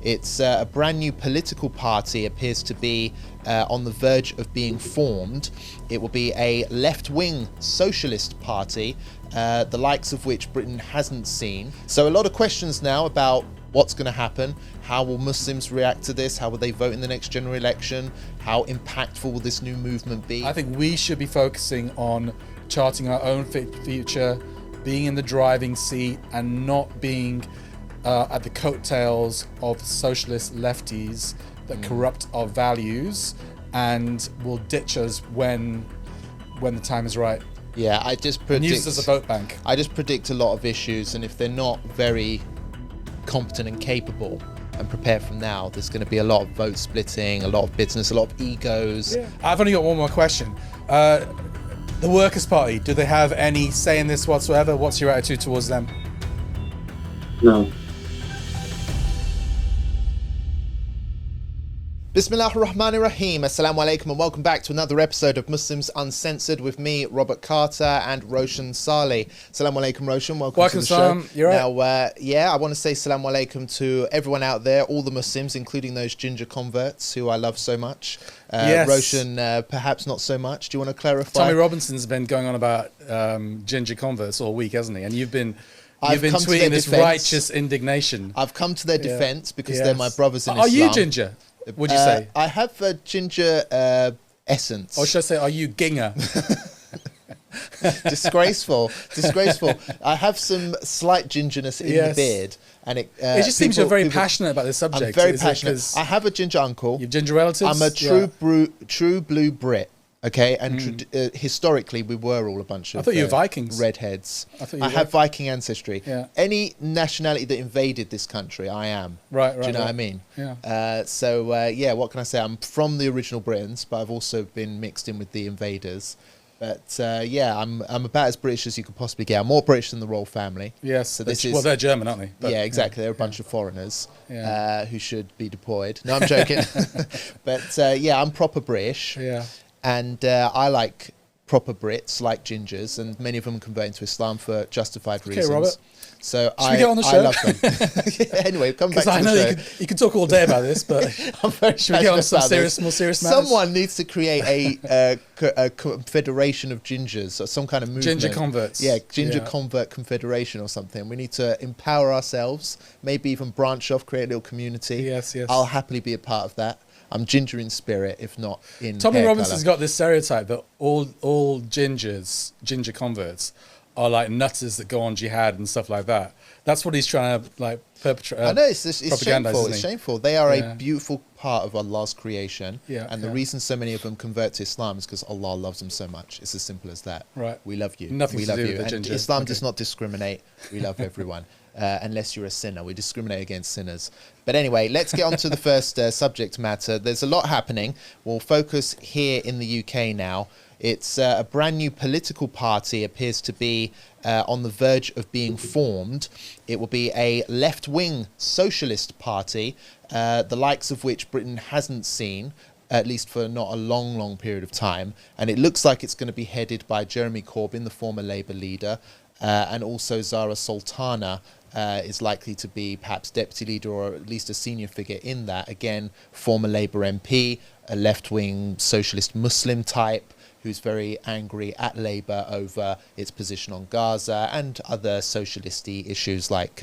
It's a brand new political party, appears to be on the verge of being formed. It will be a left-wing socialist party, the likes of which Britain hasn't seen. So a lot of questions now about what's going to happen. How will Muslims react to this? How will they vote in the next general election? How impactful will this new movement be? I think we should be focusing on charting our own future, being in the driving seat and not being at the coattails of socialist lefties that corrupt our values and will ditch us when the time is right. Yeah, I just predict... And use us as a vote bank. I just predict a lot of issues, and if they're not very competent and capable and prepared from now, there's going to be a lot of vote splitting, a lot of bitterness, a lot of egos. Yeah. I've only got one more question. The Workers' Party, do they have any say in this whatsoever? What's your attitude towards them? No. Bismillahir Rahmanir Rahim. Assalamu alaikum and welcome back to another episode of Muslims Uncensored with me, Robert Carter, and Roshan Saleh. Assalamu alaikum, Roshan. Welcome to the show. You're right. Now, I want to say assalamu alaikum to everyone out there, all the Muslims, including those ginger converts who I love so much. Yes. Roshan, perhaps not so much. Do you want to clarify? Tommy Robinson's been going on about ginger converts all week, hasn't he? And you've been tweeting this righteous indignation. I've come to their defense because they're my brothers in Islam. Are you ginger? Would you say? I have a ginger essence. Or should I say, are you ginger? Disgraceful. I have some slight gingerness in the beard. And it just seems you're very passionate about this subject. I'm very passionate. I have a ginger uncle. You've ginger relatives? I'm a true blue Brit. Okay, and historically we were all a bunch of I thought you were Vikings. Redheads. I have Viking ancestry. Yeah. Any nationality that invaded this country, I am. Right. Do you know what I mean? Yeah. What can I say? I'm from the original Britons, but I've also been mixed in with the invaders. But I'm about as British as you could possibly get. I'm more British than the royal family. Yes. So well, they're German, aren't they? But, yeah, exactly. They're a bunch of foreigners who should be deployed. No, I'm joking. But I'm proper British. Yeah. And I like proper Brits, like gingers, and many of them convert into Islam for justified reasons. Okay, Robert. So Should we get on the show? I love them. Anyway, come back to the show. Because I know you could talk all day about this, but I'm very should we get on some more serious matters? Someone needs to create a confederation of gingers, or some kind of movement. Ginger converts. Yeah, convert confederation or something. We need to empower ourselves, maybe even branch off, create a little community. Yes. I'll happily be a part of that. I'm ginger in spirit, if not in Tommy hair Robinson's colour. got this stereotype that all ginger converts are like nutters that go on jihad and stuff like that. That's what he's trying to perpetrate. I know, it's shameful. It's shameful. They are a beautiful part of Allah's creation. And the reason so many of them convert to Islam is because Allah loves them so much. It's as simple as that. Right. We love you. Nothing we to love do you. with the And ginger. Islam does not discriminate. We love everyone. Unless you're a sinner. We discriminate against sinners. But anyway, let's get on to the first subject matter. There's a lot happening. We'll focus here in the UK now. It's a brand new political party, appears to be on the verge of being formed. It will be a left-wing socialist party, the likes of which Britain hasn't seen, at least for not a long period of time. And it looks like it's going to be headed by Jeremy Corbyn, the former Labour leader, and also Zara Sultana is likely to be perhaps deputy leader or at least a senior figure in that. Again, former Labour MP, a left-wing socialist Muslim type who's very angry at Labour over its position on Gaza and other socialist-y issues like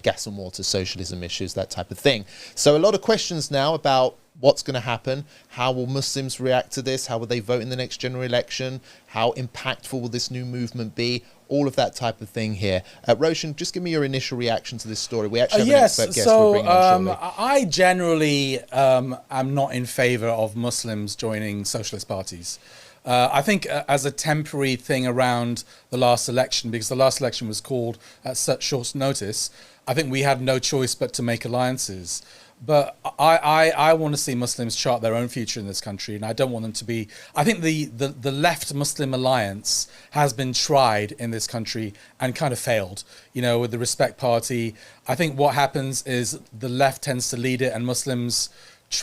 gas and water socialism issues, that type of thing. So a lot of questions now about what's going to happen. How will Muslims react to this? How will they vote in the next general election? How impactful will this new movement be? All of that type of thing here. Roshan, just give me your initial reaction to this story. We actually have an expert guest we're bringing on shortly. I generally am not in favour of Muslims joining socialist parties. I think as a temporary thing around the last election, because the last election was called at such short notice, I think we had no choice but to make alliances. But I want to see Muslims chart their own future in this country, and I don't want them to be... I think the left Muslim alliance has been tried in this country and kind of failed. You know, with the Respect Party, I think what happens is the left tends to lead it and Muslims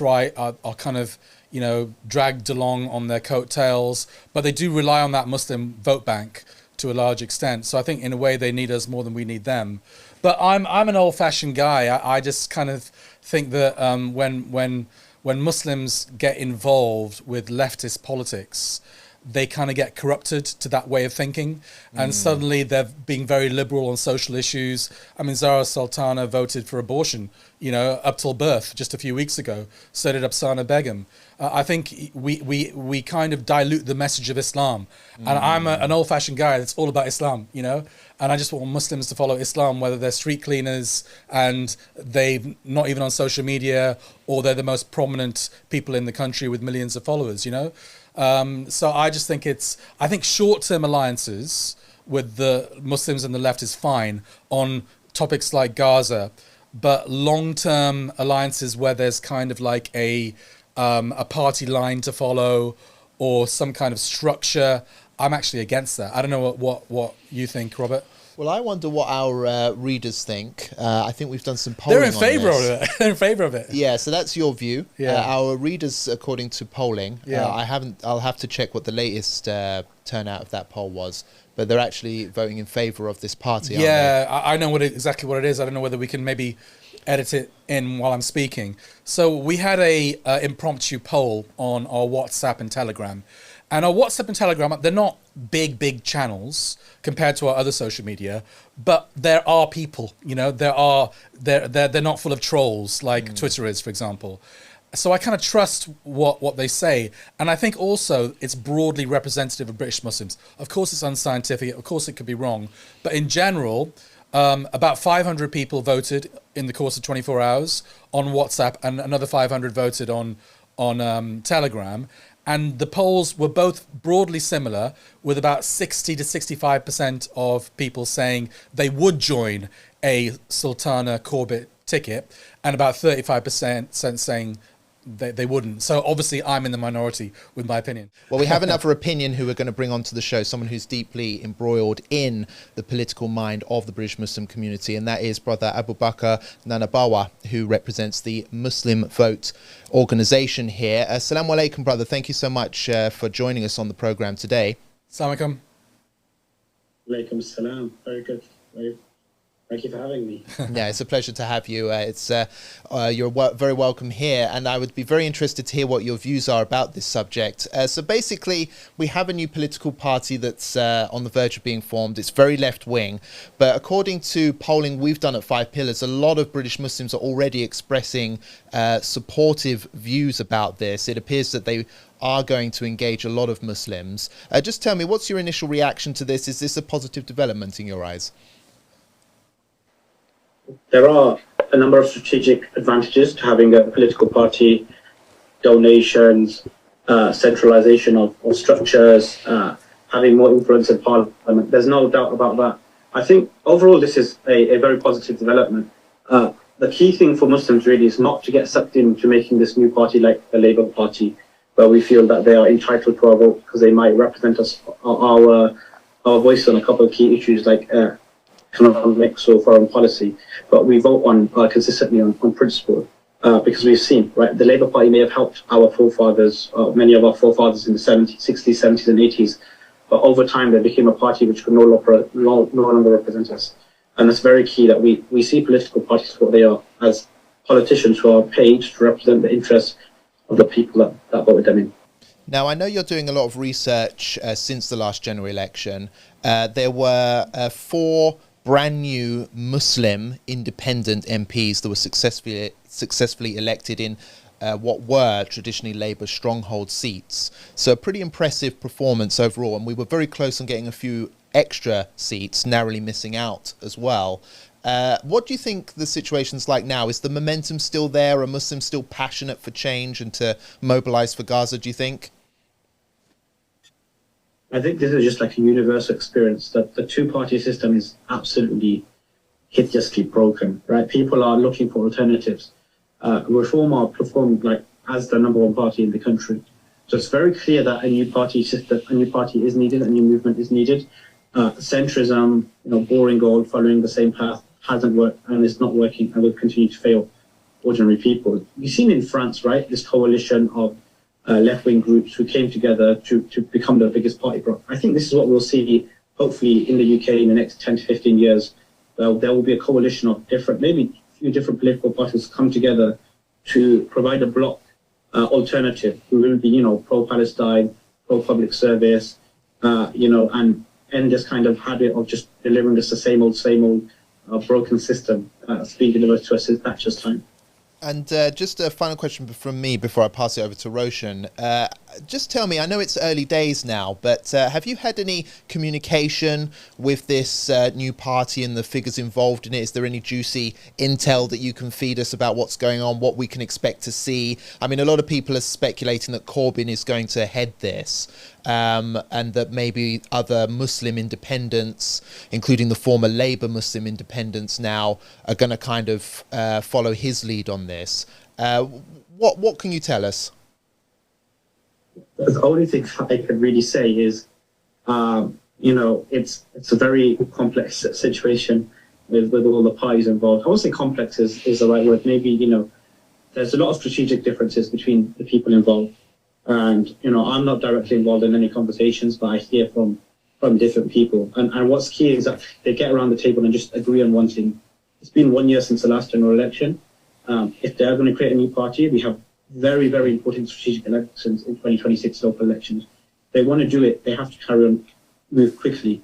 are kind of, you know, dragged along on their coattails, but they do rely on that Muslim vote bank to a large extent. So I think in a way they need us more than we need them. But I'm an old-fashioned guy. I just kind of think that when Muslims get involved with leftist politics, they kind of get corrupted to that way of thinking, and suddenly they're being very liberal on social issues. I mean, Zara Sultana voted for abortion, up till birth just a few weeks ago. So did Afsana Begum. I think we kind of dilute the message of Islam, and I'm an old-fashioned guy that's all about Islam, and I just want Muslims to follow Islam, whether they're street cleaners and they're not even on social media, or they're the most prominent people in the country with millions of followers, So I just think I think short-term alliances with the Muslims and the left is fine on topics like Gaza, but long-term alliances where there's kind of like a party line to follow or some kind of structure, I'm actually against that. I don't know what you think, Robert. Well, I wonder what our readers think. I think we've done some polling. They're in favour of it. They're in favour of it. Yeah, so that's your view. Yeah. Our readers, according to polling, Yeah. I'll have to check what the latest turnout of that poll was, but they're actually voting in favour of this party. Yeah, I know exactly what it is. I don't know whether we can maybe edit it in while I'm speaking. So we had a impromptu poll on our WhatsApp and Telegram. And our WhatsApp and Telegram, they're not big channels compared to our other social media, but there are people, they're not full of trolls like Twitter is, for example. So I kind of trust what they say. And I think also it's broadly representative of British Muslims. Of course, it's unscientific. Of course, it could be wrong. But in general, about 500 people voted in the course of 24 hours on WhatsApp, and another 500 voted on Telegram. And the polls were both broadly similar, with about 60 to 65% of people saying they would join a Sultana Corbyn ticket, and about 35% saying they wouldn't. So obviously I'm in the minority with my opinion. Well, we have another opinion who we're going to bring onto the show, someone who's deeply embroiled in the political mind of the British Muslim community, and that is brother AbuBakr Nanabawa, who represents the Muslim Vote organisation here. Assalamu alaikum, brother. Thank you so much for joining us on the programme today. Assalamu alaikum. Alaikum salam. Very good. Thank you for having me. Yeah, it's a pleasure to have you. You're very welcome here, and I would be very interested to hear what your views are about this subject. So basically, we have a new political party that's on the verge of being formed. It's very left-wing, but according to polling we've done at 5 Pillars, a lot of British Muslims are already expressing supportive views about this. It appears that they are going to engage a lot of Muslims. Just tell me, what's your initial reaction to this? Is this a positive development in your eyes? There are a number of strategic advantages to having a political party: donations, centralization of structures, having more influence in parliament. There's no doubt about that. I think overall this is a very positive development. The key thing for Muslims really is not to get sucked into making this new party like the Labour Party, where we feel that they are entitled to our vote because they might represent us, our voice on a couple of key issues like economics or foreign policy, but we vote on consistently on principle, because we've seen, right, the Labour Party may have helped our forefathers, many of our forefathers in the 60s, 70s and 80s, but over time they became a party which could no longer represent us. And it's very key that we see political parties for what they are, as politicians who are paid to represent the interests of the people that voted them in. Now, I know you're doing a lot of research since the last general election. There were 4 brand new Muslim independent MPs that were successfully elected in what were traditionally Labour stronghold seats. So a pretty impressive performance overall, and we were very close on getting a few extra seats, narrowly missing out as well. What do you think the situation's like now? Is the momentum still there? Are Muslims still passionate for change and to mobilise for Gaza, do you think? I think this is just like a universal experience, that the two-party system is absolutely hideously broken, right? People are looking for alternatives. Reform are performed like as the number 1 party in the country. So it's very clear that a new party system, a new party is needed, a new movement is needed. Centrism, boring gold, following the same path, hasn't worked and is not working and will continue to fail ordinary people. You've seen in France, right, this coalition of left-wing groups who came together to become the biggest party bloc. I think this is what we'll see, hopefully, in the UK in the next 10 to 15 years. well, there will be a coalition of different, maybe a few different political parties come together to provide a bloc alternative who will be, pro-Palestine, pro-public service, and end this kind of habit of just delivering us the same old broken system that's being delivered to us since Thatcher's time. And just a final question from me before I pass it over to Roshan. Just tell me, I know it's early days now, but have you had any communication with this new party and the figures involved in it? Is there any juicy intel that you can feed us about what's going on, what we can expect to see? I mean, a lot of people are speculating that Corbyn is going to head this, and that maybe other Muslim independents, including the former Labour Muslim independents now, are going to kind of follow his lead on this. What can you tell us? The only thing I can really say is, it's a very complex situation with all the parties involved. I won't say complex is the right word. Maybe, there's a lot of strategic differences between the people involved. And, I'm not directly involved in any conversations, but I hear from different people. And what's key is that they get around the table and just agree on one thing. It's been 1 year since the last general election. If they're going to create a new party, we have very, very important strategic elections in 2026 local elections. If they want to do it, they have to carry on, move quickly,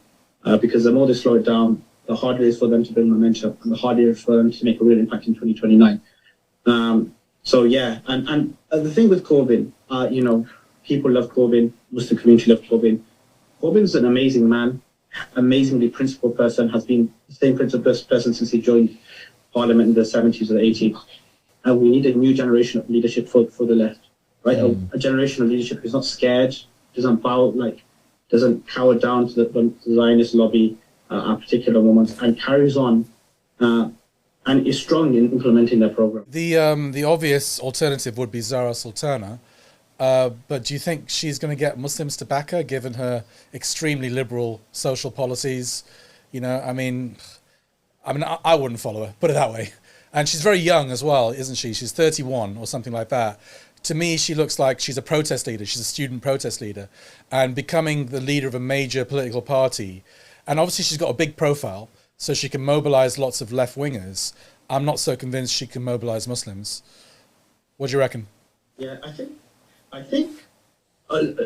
because the more they slow it down, the harder it is for them to build momentum and the harder it is for them to make a real impact in 2029. So, yeah, and the thing with Corbyn, people love Corbyn, Muslim community love Corbyn. Corbyn's an amazing man, amazingly principled person, has been the same principled person since he joined Parliament in the 70s or the 80s. And we need a new generation of leadership for the left, right? A generation of leadership who's not scared, doesn't cower down to the Zionist lobby at particular moments, and carries on and is strong in implementing their program. The obvious alternative would be Zara Sultana, but do you think she's going to get Muslims to back her, given her extremely liberal social policies? I wouldn't follow her, put it that way. And she's very young as well, isn't she? She's 31 or something like that. To me, she looks like she's a protest leader. She's a student protest leader. And becoming the leader of a major political party, and obviously she's got a big profile, so she can mobilize lots of left-wingers. I'm not so convinced she can mobilize Muslims. What do you reckon? Yeah, I think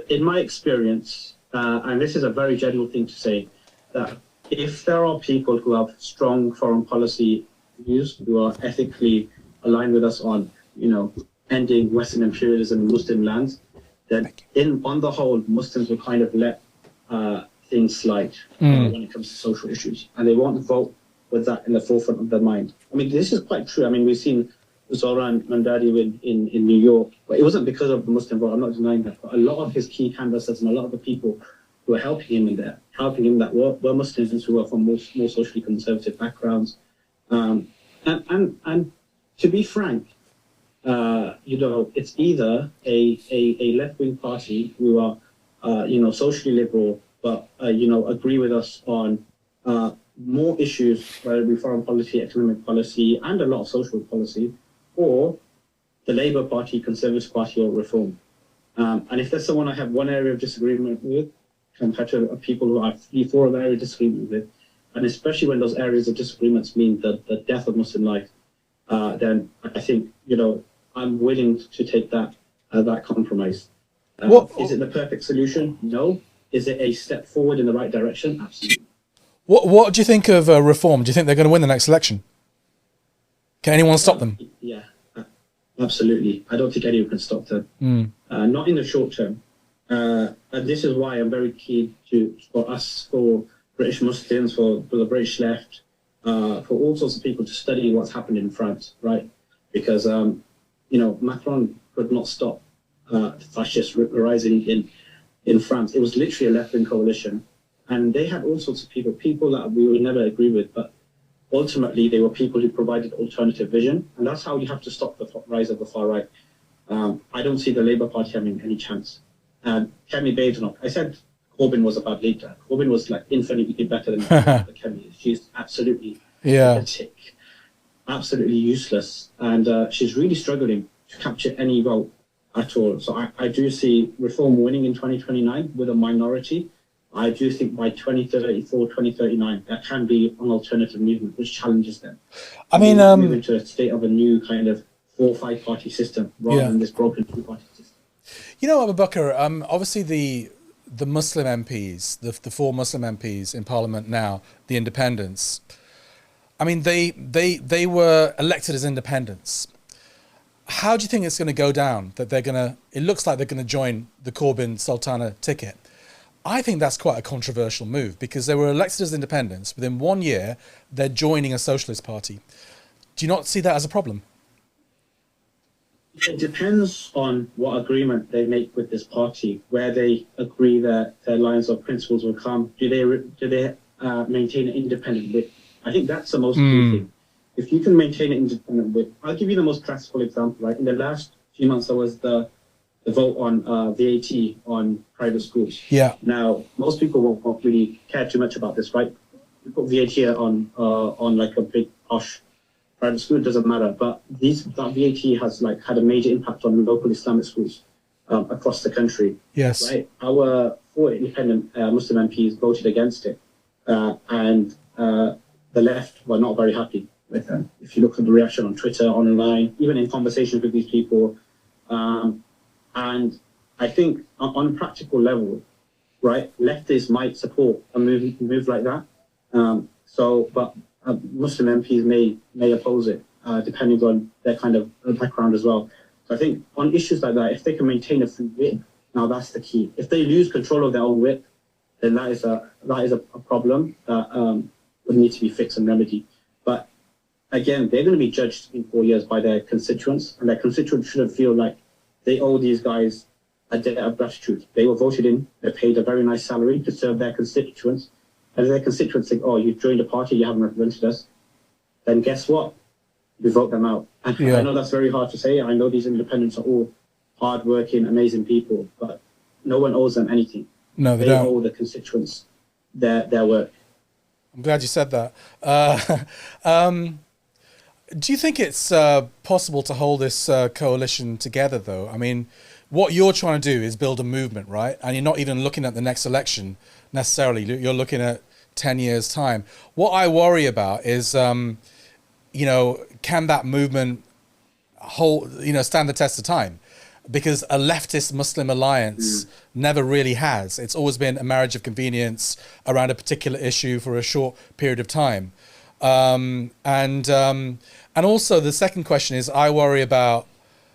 in my experience, and this is a very general thing to say, that if there are people who have strong foreign policy views, who are ethically aligned with us on, ending Western imperialism in Muslim lands, then on the whole, Muslims will kind of let things slide when it comes to social issues, and they won't vote with that in the forefront of their mind. I mean, this is quite true. I mean, we've seen Zoran Mandadi win in New York, but it wasn't because of the Muslim vote. I'm not denying that, but a lot of his key canvassers and a lot of the people who were helping him that were Muslims who were from more socially conservative backgrounds. And to be frank, it's either a left-wing party who are, socially liberal, but, agree with us on more issues, whether it be foreign policy, economic policy, and a lot of social policy, or the Labour Party, Conservative Party, or Reform. And if there's someone I have one area of disagreement with, compared to people who I have 3-4 area of disagreement with, and especially when those areas of disagreements mean the death of Muslim life, then I think, I'm willing to take that compromise. Is it the perfect solution? No. Is it a step forward in the right direction? Absolutely. What do you think of Reform? Do you think they're going to win the next election? Can anyone stop them? Yeah, absolutely. I don't think anyone can stop them. Not in the short term. And this is why I'm very keen for British Muslims, for the British left, for all sorts of people to study what's happened in France, right? Because, Macron could not stop the fascists rising in France. It was literally a left-wing coalition. And they had all sorts of people that we would never agree with, but ultimately they were people who provided alternative vision. And that's how you have to stop the rise of the far right. I don't see the Labour Party having any chance. Kemi Badenoch, I said Corbyn was a bad leader. Corbyn was infinitely better than Kemi. She's absolutely pathetic, absolutely useless, and she's really struggling to capture any vote at all. So I do see Reform winning in 2029 with a minority. I do think by 2034, 2039, there can be an alternative movement which challenges them. I mean, move into a state of a new kind of 4 or 5 party system rather Yeah. than this broken 2-party system. You know, AbuBakr, obviously the Muslim MPs, the 4 Muslim MPs in Parliament now, the independents, I mean, they were elected as independents. How do you think it's going to go down? That they're going to, it looks like they're going to join the Corbyn Sultana ticket. I think that's quite a controversial move because they were elected as independents. Within 1 year, they're joining a socialist party. Do you not see that as a problem? It depends on what agreement they make with this party, where they agree that their lines of principles will come. Do they maintain an independent whip? I think that's the most key thing. If you can maintain an independent whip, I'll give you the most classical example. Right, in the last few months, there was the vote on VAT on private schools. Yeah. Now, most people won't really care too much about this, right? You put VAT on like a big posh private school, it doesn't matter. But that VAT has like had a major impact on local Islamic schools across the country. Yes. Right. Our 4 independent Muslim MPs voted against it, and the left were not very happy with them. If you look at the reaction on Twitter, online, even in conversations with these people. And I think on a practical level, right, leftists might support a move like that. But Muslim MPs may oppose it, depending on their kind of background as well. So I think on issues like that, if they can maintain a free whip, now that's the key. If they lose control of their own whip, then that is a problem that would need to be fixed and remedied. But again, they're going to be judged in 4 years by their constituents, and their constituents shouldn't feel like they owe these guys a debt of gratitude. They were voted in, they're paid a very nice salary to serve their constituents. And if their constituents think, oh, you've joined a party, you haven't represented us, then guess what? We vote them out. And I know that's very hard to say. I know these independents are all hard-working, amazing people, but no one owes them anything. No, they don't. owe the constituents their work. I'm glad you said that. Do you think it's possible to hold this coalition together, though? I mean, what you're trying to do is build a movement, right? And you're not even looking at the next election necessarily. You're looking at 10 years' time. What I worry about is, can that movement stand the test of time? Because a leftist Muslim alliance never really has. It's always been a marriage of convenience around a particular issue for a short period of time. And also the second question is, I worry about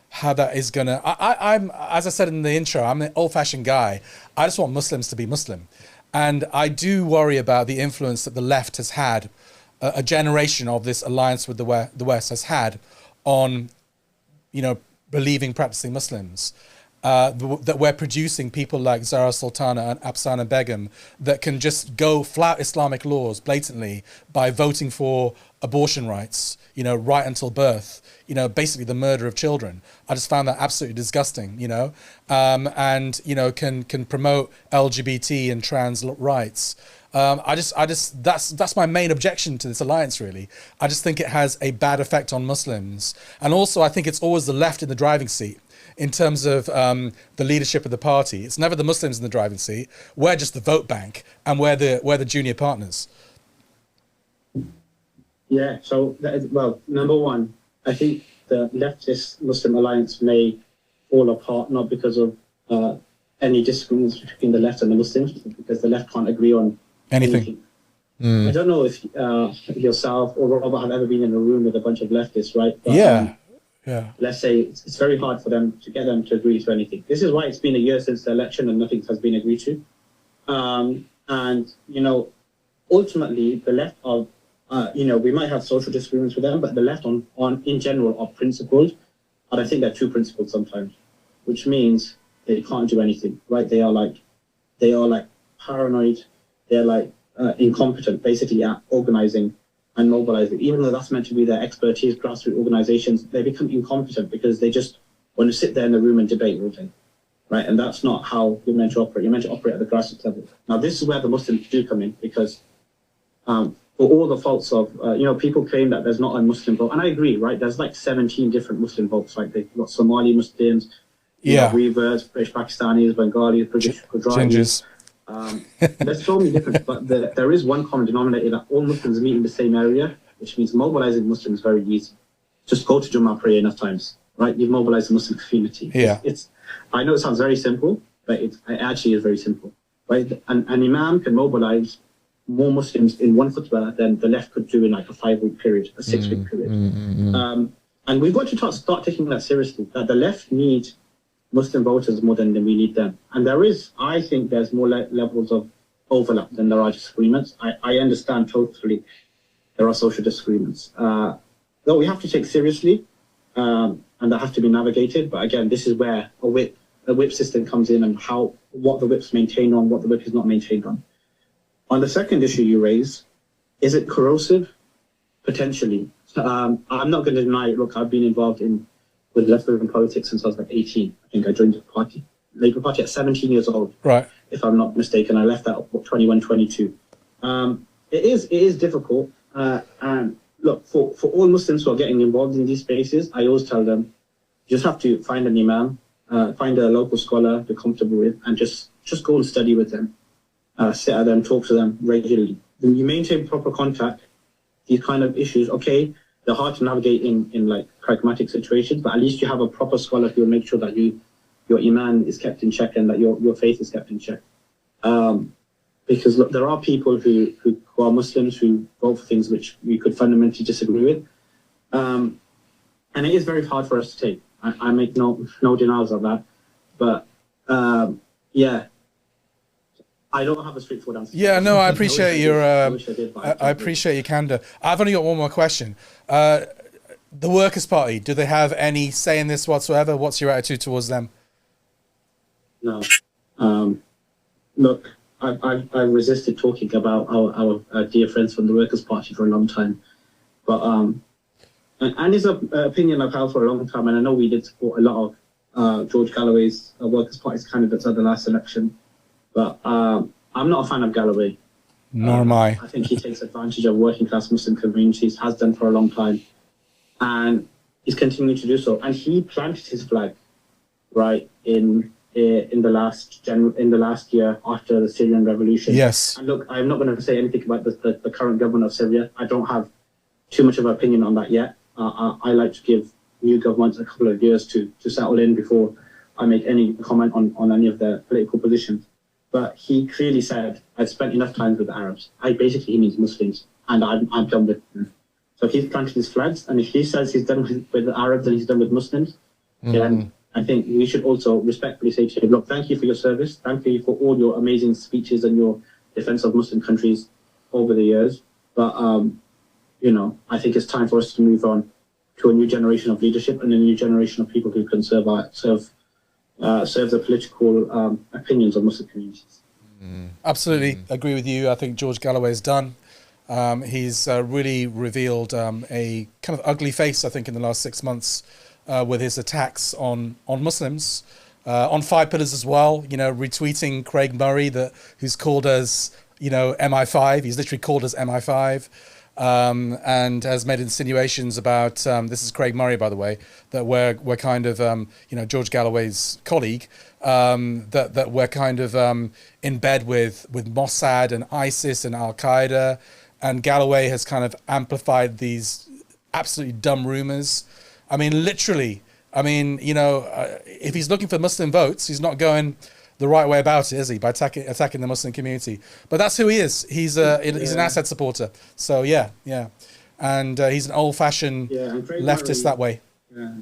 how that is gonna. I'm as I said in the intro, I'm an old-fashioned guy. I just want Muslims to be Muslim, and I do worry about the influence that the left has had, a generation of this alliance with the West has had on, believing, practicing Muslims. That we're producing people like Zahra Sultana and Afsana Begum that can just go flout Islamic laws blatantly by voting for abortion rights, right until birth, basically the murder of children. I just found that absolutely disgusting, and, can promote LGBT and trans rights. That's my main objection to this alliance, really. I just think it has a bad effect on Muslims. And also I think it's always the left in the driving seat. In terms of the leadership of the party, it's never the Muslims in the driving seat. We're just the vote bank, and we're the junior partners. Yeah. So number one, I think the leftist Muslim alliance may fall apart not because of any disagreements between the left and the Muslims, but because the left can't agree on anything. I don't know if yourself or Robert have ever been in a room with a bunch of leftists, right? But, yeah. Let's say it's very hard for them to get them to agree to anything. This is why it's been a year since the election and nothing has been agreed to. Ultimately, the left are, we might have social disagreements with them, but the left on in general are principled. And I think they're too principled sometimes, which means they can't do anything, right? They are like paranoid. They're like incompetent, basically, at organizing and mobilizing. Even though that's meant to be their expertise, grassroots organizations, they become incompetent because they just want to sit there in the room and debate all day, right? And that's not how you're meant to operate. You're meant to operate at the grassroots level. Now, this is where the Muslims do come in, because for all the faults of, people claim that there's not a Muslim vote. And I agree, right? There's like 17 different Muslim votes. Like they've got Somali Muslims, reverts, British Pakistanis, Bengalis, British Gujaratis. There's so many different, but there is one common denominator that all Muslims meet in the same area, which means mobilizing Muslims is very easy. Just go to Jummah, pray enough times, right? You've mobilized the Muslim community. Yeah. I know it sounds very simple, but it actually is very simple, right? An imam can mobilize more Muslims in one khutbah than the left could do in like a 5-week period, a 6-week period. And we've got to start taking that seriously, that the left need Muslim voters more than we need them. And I think there's more levels of overlap than there are disagreements. I understand totally there are social disagreements. Though we have to take seriously, and that have to be navigated. But again, this is where a whip system comes in, and what the whip's maintained on, what the whip is not maintained on. On the second issue you raise, is it corrosive? Potentially. I'm not going to deny it. Look, I've been involved with left-wing politics since I was like 18. I think I joined the party, Labour Party, at 17 years old. Right. If I'm not mistaken, I left at 21, 22. It is difficult. And look, for all Muslims who are getting involved in these spaces, I always tell them, you just have to find an imam, find a local scholar you're comfortable with, and just go and study with them. Sit at them, talk to them regularly. When you maintain proper contact, these kind of issues, okay, they're hard to navigate in like pragmatic situations, but at least you have a proper scholar who will make sure that your iman is kept in check and that your faith is kept in check. Because look, there are people who are Muslims who vote for things which we could fundamentally disagree with. And it is very hard for us to take. I make no denials of that. But yeah, I don't have a straightforward answer. Yeah, no, I appreciate your. I wish I did, but I appreciate your candor. I've only got one more question. The Workers' Party, do they have any say in this whatsoever? What's your attitude towards them? No. Look, I've resisted talking about our dear friends from the Workers' Party for a long time, but and it's an opinion I've held for a long time, and I know we did support a lot of George Galloway's Workers' Party's candidates at the last election. But I'm not a fan of Galloway. Nor am I. I think he takes advantage of working class Muslim communities, has done for a long time, and he's continuing to do so. And he planted his flag, right, in the last year after the Syrian revolution. Yes. And look, I'm not going to say anything about the current government of Syria. I don't have too much of an opinion on that yet. I like to give new governments a couple of years to settle in before I make any comment on any of their political positions. But he clearly said, I've spent enough time with the Arabs. He means Muslims, and I'm done with them. So he's planted his flags, and if he says he's done with the Arabs and he's done with Muslims, then I think we should also respectfully say to him, look, thank you for your service. Thank you for all your amazing speeches and your defense of Muslim countries over the years. But, I think it's time for us to move on to a new generation of leadership and a new generation of people who can serve the political opinions of Muslim communities. Absolutely agree with you. I think George Galloway's done. He's really revealed a kind of ugly face, I think, in the last 6 months with his attacks on Muslims, on 5 Pillars as well, retweeting Craig Murray, who's called us, MI5. He's literally called us MI5. And has made insinuations about, this is Craig Murray, by the way, that we're kind of, George Galloway's colleague, that we're kind of in bed with Mossad and ISIS and Al-Qaeda. And Galloway has kind of amplified these absolutely dumb rumors. I mean, literally, if he's looking for Muslim votes, he's not going the right way about it, is he? By attacking the Muslim community. But that's who he is. He's an Assad supporter. So yeah, and he's an old-fashioned leftist that way. Yeah.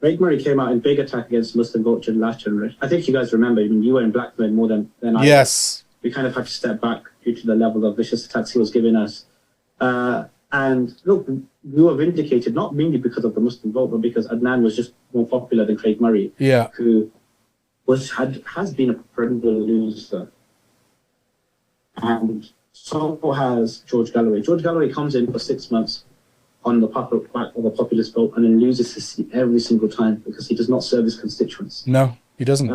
Craig Murray came out in big attack against Muslim vote during last generation. I think you guys remember. You were in Blackburn more than I. Yes. We kind of had to step back due to the level of vicious attacks he was giving us. And look, we were vindicated not mainly because of the Muslim vote, but because Adnan was just more popular than Craig Murray. Yeah. Who has been a perennial loser, and so has George Galloway. George Galloway comes in for 6 months on the back of a populist vote and then loses his seat every single time because he does not serve his constituents. No, he doesn't.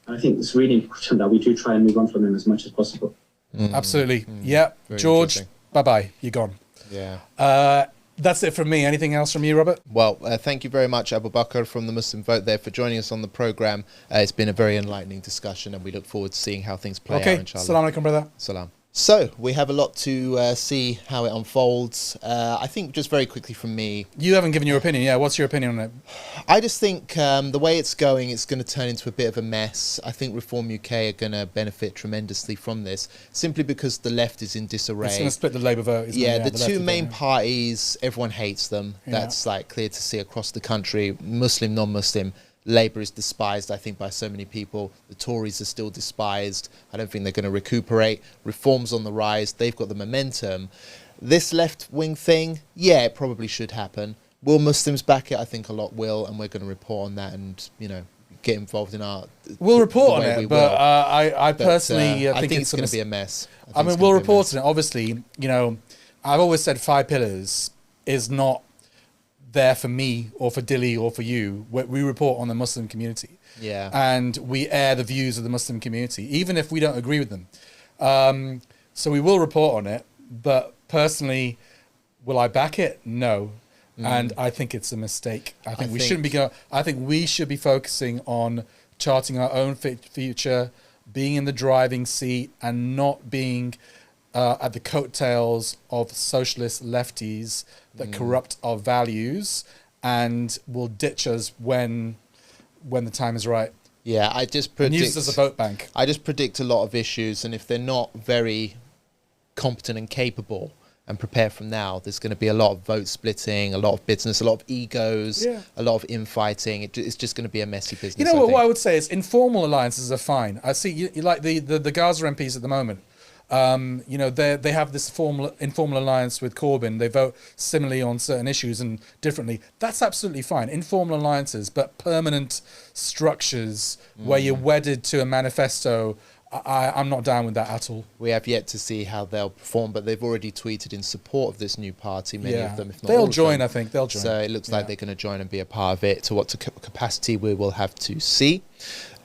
I think it's really important that we do try and move on from him as much as possible. Absolutely. Yeah, George, bye-bye. You're gone. Yeah. That's it from me. Anything else from you, Robert? Well, thank you very much, AbuBakr from the Muslim Vote there for joining us on the programme. It's been a very enlightening discussion, and we look forward to seeing how things play out, inshallah. Assalamu alaikum, brother. Salam. So, we have a lot to see how it unfolds. I think just very quickly from me... You haven't given your opinion. Yeah, what's your opinion on it? I just think the way it's going to turn into a bit of a mess. I think Reform UK are going to benefit tremendously from this, simply because the left is in disarray. It's going to split the Labour vote, isn't it? Yeah, the two main parties, everyone hates them. Yeah. That's like clear to see across the country, Muslim, non-Muslim. Labour is despised, I think, by so many people. The Tories are still despised. I don't think they're going to recuperate. Reform's on the rise. They've got the momentum. This left-wing thing, yeah, it probably should happen. Will Muslims back it? I think a lot will, and we're going to report on that and, you know, get involved in our... We'll report on it, but I personally I think it's going to be a mess. I mean, we'll report on it. Obviously, you know, I've always said 5 pillars is not there for me or for Dilly or for you. We report on the Muslim community. Yeah. And we air the views of the Muslim community, even if we don't agree with them. So we will report on it, but personally, will I back it? No. And I think it's a mistake. I think we should be focusing on charting our own future, being in the driving seat, and not being at the coattails of socialist lefties that corrupt our values and will ditch us when the time is right. Yeah, I just predict... And use us as a vote bank. I just predict a lot of issues, and if they're not very competent and capable and prepare from now, there's going to be a lot of vote splitting, a lot of business, a lot of egos, a lot of infighting. It's just going to be a messy business. You know what I would say is informal alliances are fine. I see you like the Gaza MPs at the moment. You know, they have this informal alliance with Corbyn. They vote similarly on certain issues and differently. That's absolutely fine. Informal alliances, but permanent structures where you're wedded to a manifesto, I'm not down with that at all. We have yet to see how they'll perform, but they've already tweeted in support of this new party, many of them, if not all they'll of join, them. I think. They'll join. So it looks like they're going to join and be a part of it. To what capacity, we will have to see.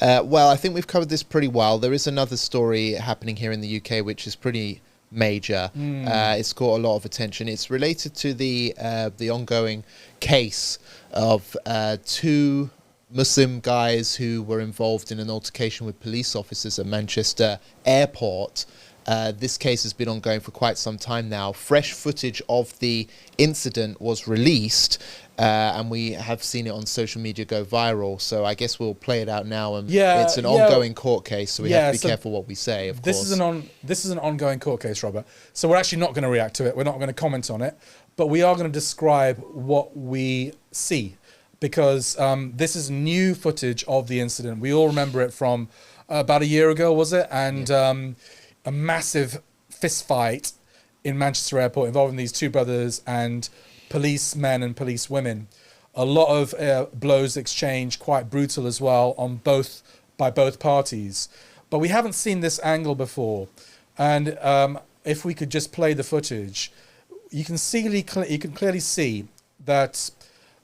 Well, I think we've covered this pretty well. There is another story happening here in the UK, which is pretty major. It's caught a lot of attention. It's related to the ongoing case of 2 Muslim guys who were involved in an altercation with police officers at Manchester Airport. This case has been ongoing for quite some time now. Fresh footage of the incident was released, and we have seen it on social media go viral. So I guess we'll play it out now. And it's an ongoing court case, so we have to be careful what we say. Of course, this is an ongoing court case, Robert. So we're actually not going to react to it. We're not going to comment on it, but we are going to describe what we see, because this is new footage of the incident. We all remember it from about a year ago, was it? And a massive fist fight in Manchester Airport involving these 2 brothers and policemen and policewomen. A lot of blows exchanged, quite brutal as well, by both parties. But we haven't seen this angle before. And if we could just play the footage, you can clearly see that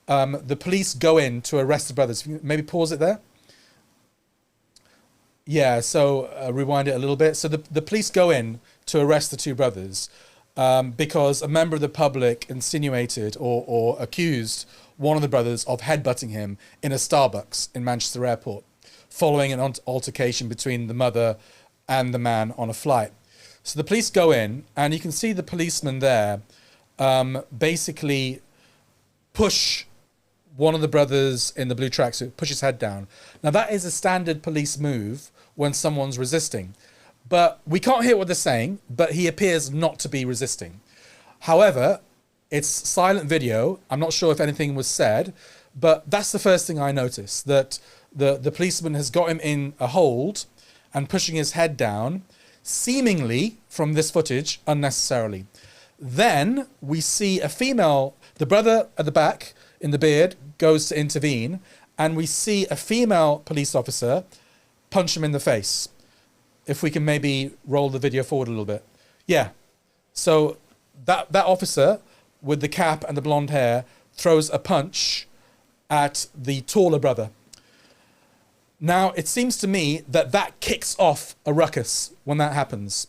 the police go in to arrest the brothers. Maybe pause it there. Yeah, so rewind it a little bit. So the police go in to arrest the 2 brothers because a member of the public insinuated or accused one of the brothers of headbutting him in a Starbucks in Manchester Airport, following an altercation between the mother and the man on a flight. So the police go in, and you can see the policeman there basically push one of the brothers in the blue tracksuit, push his head down. Now, that is a standard police move when someone's resisting. But we can't hear what they're saying, but he appears not to be resisting. However, it's silent video. I'm not sure if anything was said, but that's the first thing I noticed, that the policeman has got him in a hold and pushing his head down, seemingly, from this footage, unnecessarily. Then we see a female, the brother at the back in the beard goes to intervene, and we see a female police officer punch him in the face. If we can maybe roll the video forward a little bit. Yeah. So that officer with the cap and the blonde hair throws a punch at the taller brother. Now, it seems to me that kicks off a ruckus when that happens.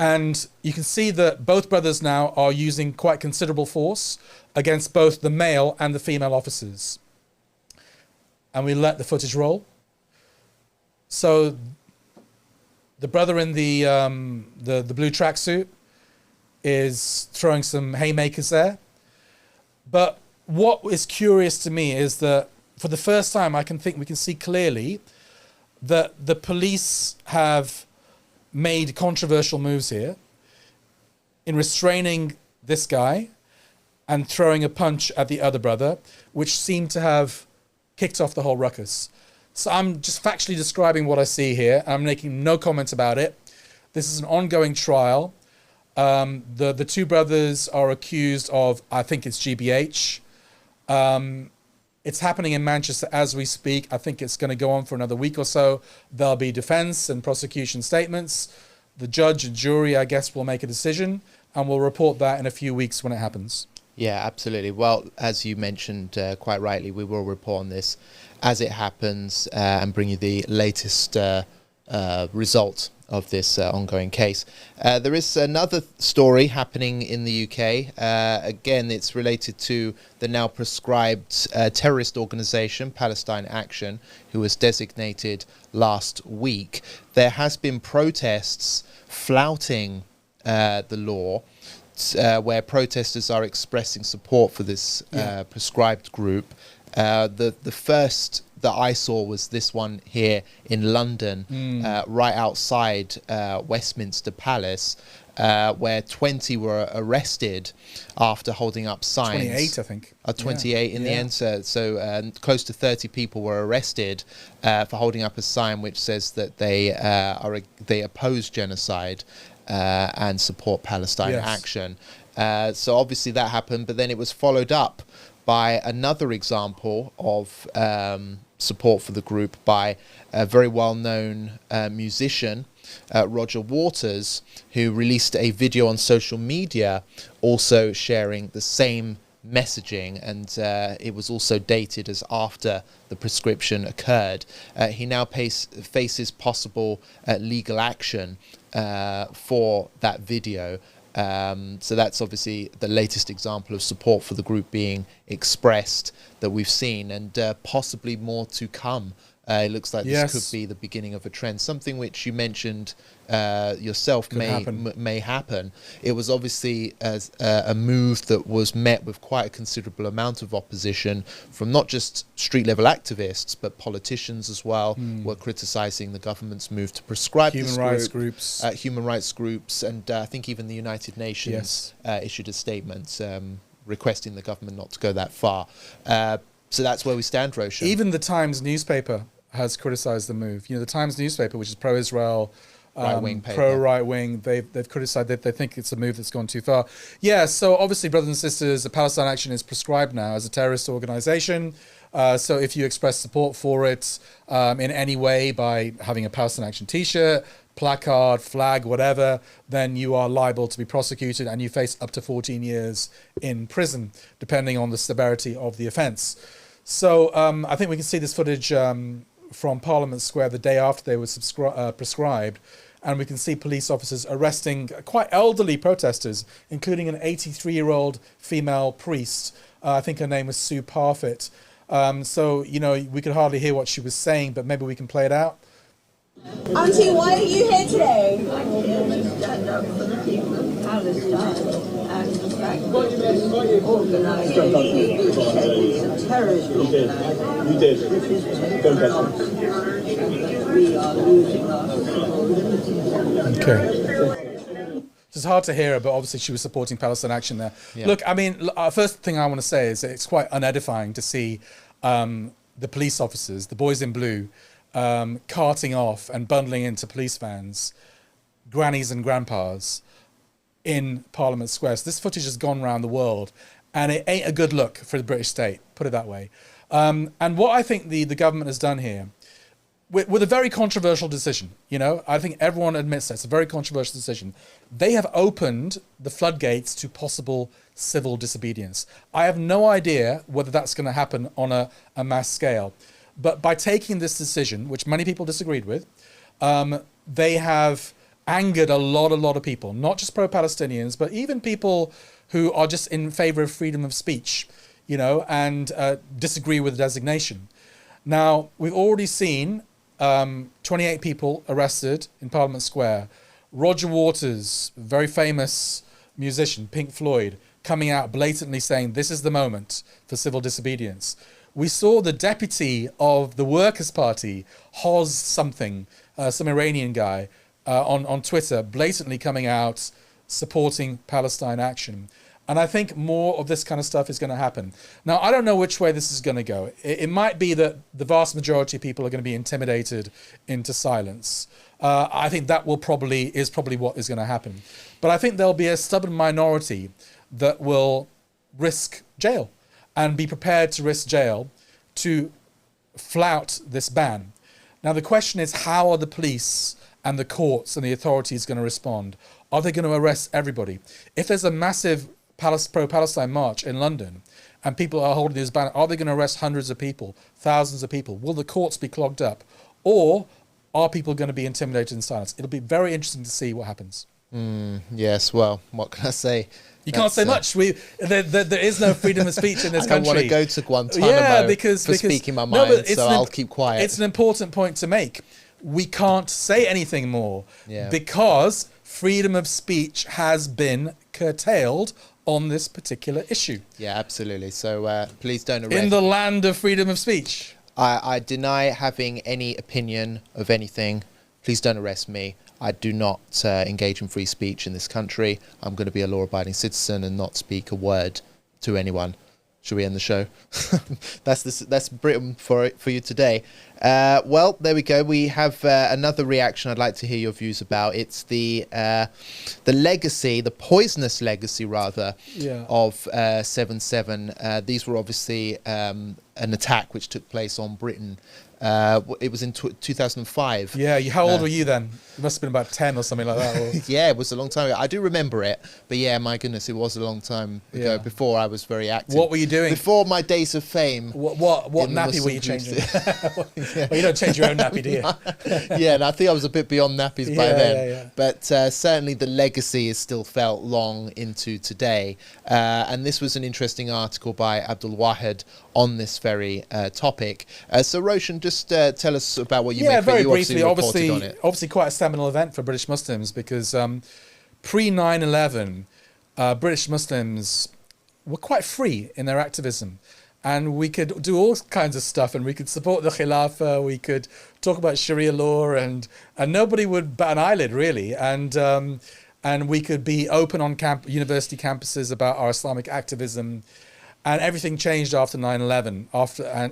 And you can see that both brothers now are using quite considerable force against both the male and the female officers. And we let the footage roll. So the brother in the blue tracksuit is throwing some haymakers there. But what is curious to me is that for the first time, we can see clearly that the police have made controversial moves here in restraining this guy and throwing a punch at the other brother, which seemed to have kicked off the whole ruckus. So I'm just factually describing what I see here. I'm making no comments about it. This is an ongoing trial. The two brothers are accused of, I think it's GBH. It's happening in Manchester as we speak. I think it's going to go on for another week or so. There'll be defense and prosecution statements. The judge and jury, I guess, will make a decision, and we'll report that in a few weeks when it happens. Yeah, absolutely. Well, as you mentioned quite rightly, we will report on this as it happens and bring you the latest result of this ongoing case. There is another story happening in the UK. Again, it's related to the now proscribed terrorist organisation, Palestine Action, who was designated last week. There has been protests flouting the law, where protesters are expressing support for this prescribed group. The first that I saw was this one here in London, right outside Westminster Palace, where 20 were arrested after holding up signs. 28, I think. 28 in the end. So close to 30 people were arrested for holding up a sign which says that they oppose genocide and support Palestine Action. So obviously that happened, but then it was followed up by another example of support for the group by a very well-known musician, Roger Waters, who released a video on social media also sharing the same messaging, and it was also dated as after the prescription occurred. He now faces possible legal action for that video. So that's obviously the latest example of support for the group being expressed that we've seen, and possibly more to come. It looks like this could be the beginning of a trend, something which you mentioned yourself may happen. It was obviously a move that was met with quite a considerable amount of opposition from not just street level activists, but politicians as well were criticising the government's move to prescribe human rights groups, and I think even the United Nations issued a statement requesting the government not to go that far. So that's where we stand, Roshan. Even the Times newspaper has criticised the move. You know, the Times newspaper, which is pro-Israel, pro-right-wing, they've criticised that they think it's a move that's gone too far. Yeah, so obviously, brothers and sisters, the Palestine Action is prescribed now as a terrorist organisation. So if you express support for it in any way by having a Palestine Action T-shirt, placard, flag, whatever, then you are liable to be prosecuted and you face up to 14 years in prison, depending on the severity of the offence. So I think we can see this footage from Parliament Square the day after they were prescribed, and we can see police officers arresting quite elderly protesters, including an 83-year-old female priest. I think her name was Sue Parfitt. So, you know, we could hardly hear what she was saying, but maybe we can play it out. Auntie, why are you here today? I'm here to stand up for the people of Palestine and the fact that organisation being said is a terrorist organisation. You did. This is we are losing our support. Okay. It's hard to hear her, but obviously she was supporting Palestine Action there. Yeah. Look, I mean, first thing I want to say is that it's quite unedifying to see the police officers, the boys in blue, carting off and bundling into police vans grannies and grandpas in Parliament Square. So this footage has gone around the world, and it ain't a good look for the British state, put it that way. And what I think the government has done here, with a very controversial decision, you know, I think everyone admits that's a very controversial decision. They have opened the floodgates to possible civil disobedience. I have no idea whether that's going to happen on a mass scale. But by taking this decision, which many people disagreed with, they have angered a lot of people, not just pro-Palestinians, but even people who are just in favor of freedom of speech, you know, and disagree with the designation. Now, we've already seen 28 people arrested in Parliament Square. Roger Waters, very famous musician, Pink Floyd, coming out blatantly saying this is the moment for civil disobedience. We saw the deputy of the Workers' Party, Hoz something, some Iranian guy, on Twitter, blatantly coming out supporting Palestine action. And I think more of this kind of stuff is going to happen. Now, I don't know which way this is going to go. It might be that the vast majority of people are going to be intimidated into silence. I think that is probably what is going to happen. But I think there'll be a stubborn minority that will risk jail and be prepared to risk jail to flout this ban. Now, the question is, how are the police and the courts and the authorities going to respond? Are they going to arrest everybody? If there's a massive pro-Palestine march in London and people are holding this banner, are they going to arrest hundreds of people, thousands of people? Will the courts be clogged up? Or are people going to be intimidated in silence? It'll be very interesting to see what happens. Yes, well, what can I say? You can't say much. There is no freedom of speech in this country. I don't want to go to Guantanamo because speaking my mind, so I'll keep quiet. It's an important point to make. We can't say anything more because freedom of speech has been curtailed on this particular issue. Yeah, absolutely. So please don't arrest. In the land of freedom of speech. I deny having any opinion of anything. Please don't arrest me. I do not engage in free speech in this country. I'm going to be a law-abiding citizen and not speak a word to anyone. Should we end the show? That's Britain for you today. Well, there we go. We have another reaction I'd like to hear your views about. It's the legacy, the poisonous legacy, rather, of 7/7. These were obviously an attack which took place on Britain. It was in 2005. Yeah, how old were you then? You must have been about 10 or something like that. Or... Yeah, it was a long time ago. I do remember it, but yeah, my goodness, it was a long time ago. Before I was very active. What were you doing? Before my days of fame. What nappy were you changing? Well, you don't change your own nappy, do you? Yeah, and I think I was a bit beyond nappies by then. Yeah. But certainly the legacy is still felt long into today. And this was an interesting article by Abdul Wahid on this very topic. So Roshan, just tell us about what you make. Very you briefly. Obviously, quite a seminal event for British Muslims because pre 9/11, British Muslims were quite free in their activism, and we could do all kinds of stuff, and we could support the Khilafah, we could talk about Sharia law, and nobody would bat an eyelid really, and we could be open on university campuses about our Islamic activism. And everything changed after 9/11,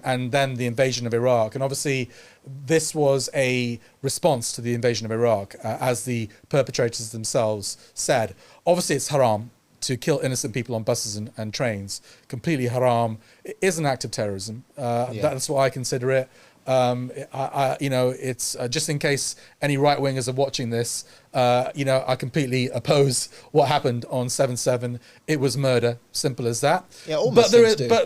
and then the invasion of Iraq. And obviously, this was a response to the invasion of Iraq, as the perpetrators themselves said. Obviously, it's haram to kill innocent people on buses and trains. Completely haram. It is an act of terrorism. That's what I consider it. It's just in case any right-wingers are watching this, I completely oppose what happened on 7/7. It was murder, simple as that. Yeah, almost.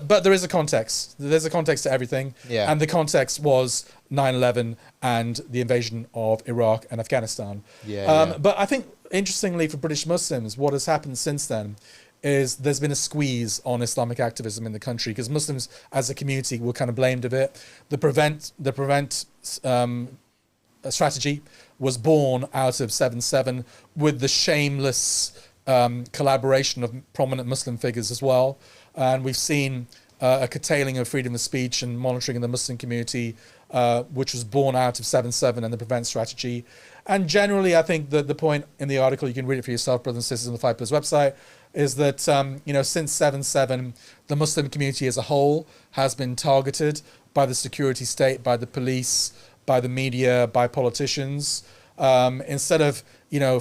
But there is a context. There's a context to everything. Yeah. And the context was 9/11 and the invasion of Iraq and Afghanistan. But I think, interestingly, for British Muslims, what has happened since then is there's been a squeeze on Islamic activism in the country because Muslims as a community were kind of blamed of it. The prevent strategy was born out of 7/7 with the shameless collaboration of prominent Muslim figures as well. And we've seen a curtailing of freedom of speech and monitoring in the Muslim community, which was born out of 7/7 and the prevent strategy. And generally, I think that the point in the article, you can read it for yourself, brothers and sisters, on the 5 Pillars website, is that, since 7/7, the Muslim community as a whole has been targeted by the security state, by the police, by the media, by politicians, instead of,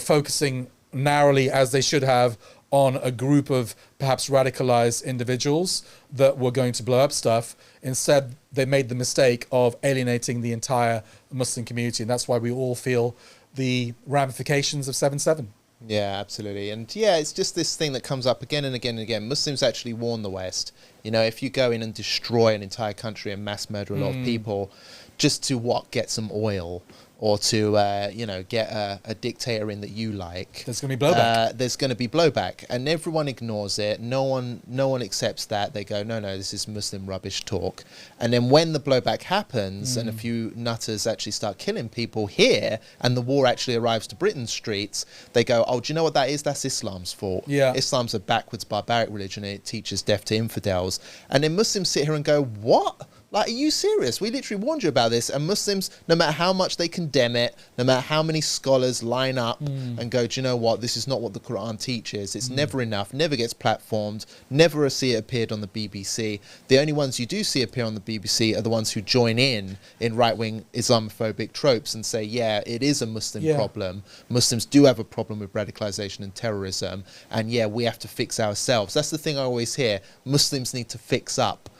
focusing narrowly as they should have on a group of perhaps radicalized individuals that were going to blow up stuff. Instead, they made the mistake of alienating the entire Muslim community. And that's why we all feel the ramifications of 7/7. Yeah, absolutely. And yeah, it's just this thing that comes up again and again and again. Muslims actually warn the West. If you go in and destroy an entire country and mass murder a lot of people just to get some oil or to get a dictator in that you like, There's going to be blowback. There's going to be blowback, and everyone ignores it. No one accepts that. They go, no, this is Muslim rubbish talk. And then when the blowback happens and a few nutters actually start killing people here, and the war actually arrives to Britain's streets, they go, oh, do you know what that is? That's Islam's fault. Yeah. Islam's a backwards barbaric religion, and it teaches death to infidels. And then Muslims sit here and go, what? Like, are you serious? We literally warned you about this. And Muslims, no matter how much they condemn it, no matter how many scholars line up and go, do you know what? This is not what the Quran teaches. It's never enough, never gets platformed, never see it appeared on the BBC. The only ones you do see appear on the BBC are the ones who join in right-wing Islamophobic tropes and say, yeah, it is a Muslim problem. Muslims do have a problem with radicalization and terrorism. And yeah, we have to fix ourselves. That's the thing I always hear. Muslims need to fix up.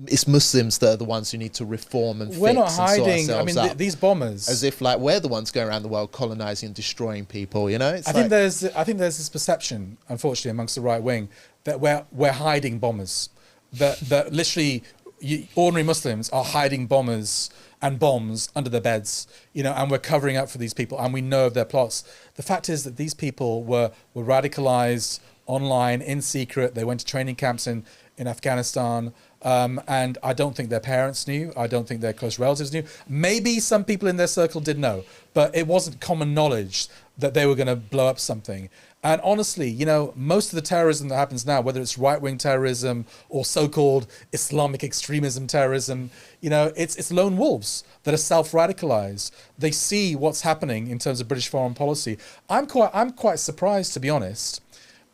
It's Muslims that are the ones who need to reform and We're fix not and sort hiding. I ourselves mean, up. these bombers, As if like we're the ones going around the world colonizing and destroying people, you know? It's I think there's this perception, unfortunately, amongst the right wing that we're hiding bombers. That literally ordinary Muslims are hiding bombers and bombs under their beds, and we're covering up for these people, and we know of their plots. The fact is that these people were radicalized online in secret. They went to training camps in Afghanistan. And I don't think their parents knew. I don't think their close relatives knew. Maybe some people in their circle did know, but it wasn't common knowledge that they were going to blow up something. And honestly, most of the terrorism that happens now, whether it's right-wing terrorism or so-called Islamic extremism terrorism, it's lone wolves that are self-radicalized. They see what's happening in terms of British foreign policy. I'm quite surprised, to be honest,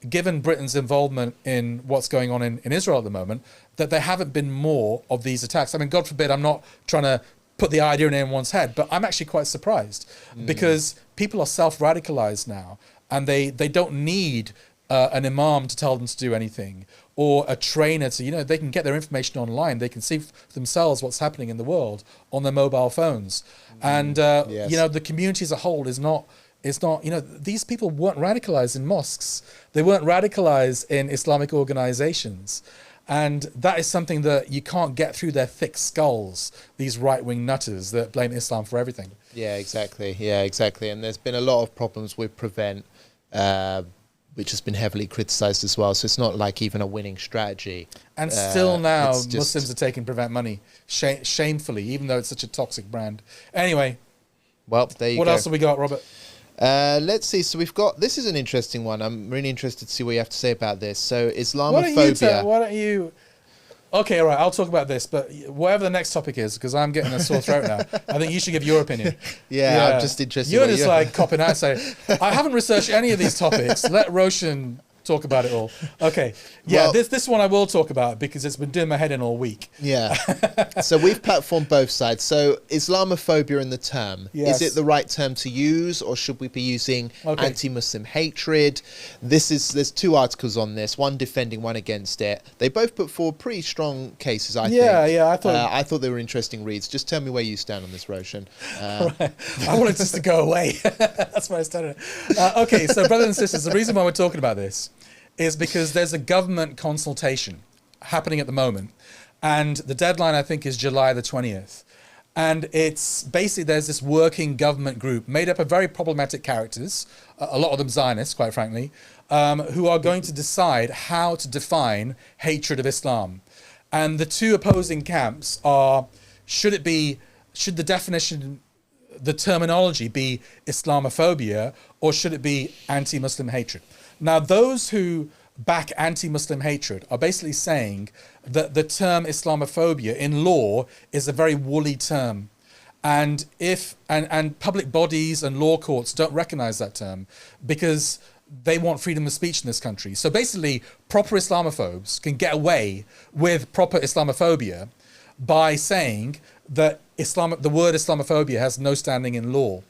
given Britain's involvement in what's going on in Israel at the moment, that there haven't been more of these attacks. I mean, God forbid, I'm not trying to put the idea in anyone's head, but I'm actually quite surprised because people are self-radicalized now, and they don't need an imam to tell them to do anything, or a trainer to, they can get their information online. They can see for themselves what's happening in the world on their mobile phones. And, the community as a whole is not, these people weren't radicalized in mosques. They weren't radicalized in Islamic organizations. And that is something that you can't get through their thick skulls, these right-wing nutters that blame Islam for everything. Yeah, exactly. And there's been a lot of problems with Prevent, which has been heavily criticised as well. So it's not like even a winning strategy. And still now, Muslims are taking Prevent money, shamefully, even though it's such a toxic brand. Anyway, well, there you go. What else have we got, Robert? Let's see. So we've got, this is an interesting one. I'm really interested to see what you have to say about this. So Islamophobia. Why don't you? Okay, all right. I'll talk about this, but whatever the next topic is, because I'm getting a sore throat now. I think you should give your opinion. Yeah, I'm just interested. You're just like copping out, saying, "I haven't researched any of these topics. Let Roshan talk about it all." Okay, yeah, well, this one I will talk about because it's been doing my head in all week. Yeah. So we've platformed both sides. So Islamophobia in the term, is it the right term to use, or should we be using anti-Muslim hatred? There's two articles on this, one defending, one against it. They both put forward pretty strong cases, I think. Yeah, I thought they were interesting reads. Just tell me where you stand on this, Roshan. Right. I wanted this to go away. That's why I started. Okay, so brothers and sisters, the reason why we're talking about this is because there's a government consultation happening at the moment, and the deadline I think is July the 20th. And it's basically, there's this working government group made up of very problematic characters, a lot of them Zionists, quite frankly, who are going to decide how to define hatred of Islam. And the two opposing camps are, should the definition, the terminology be Islamophobia, or should it be anti-Muslim hatred? Now, those who back anti-Muslim hatred are basically saying that the term Islamophobia in law is a very woolly term. And and public bodies and law courts don't recognize that term because they want freedom of speech in this country. So basically, proper Islamophobes can get away with proper Islamophobia by saying that the word Islamophobia has no standing in law.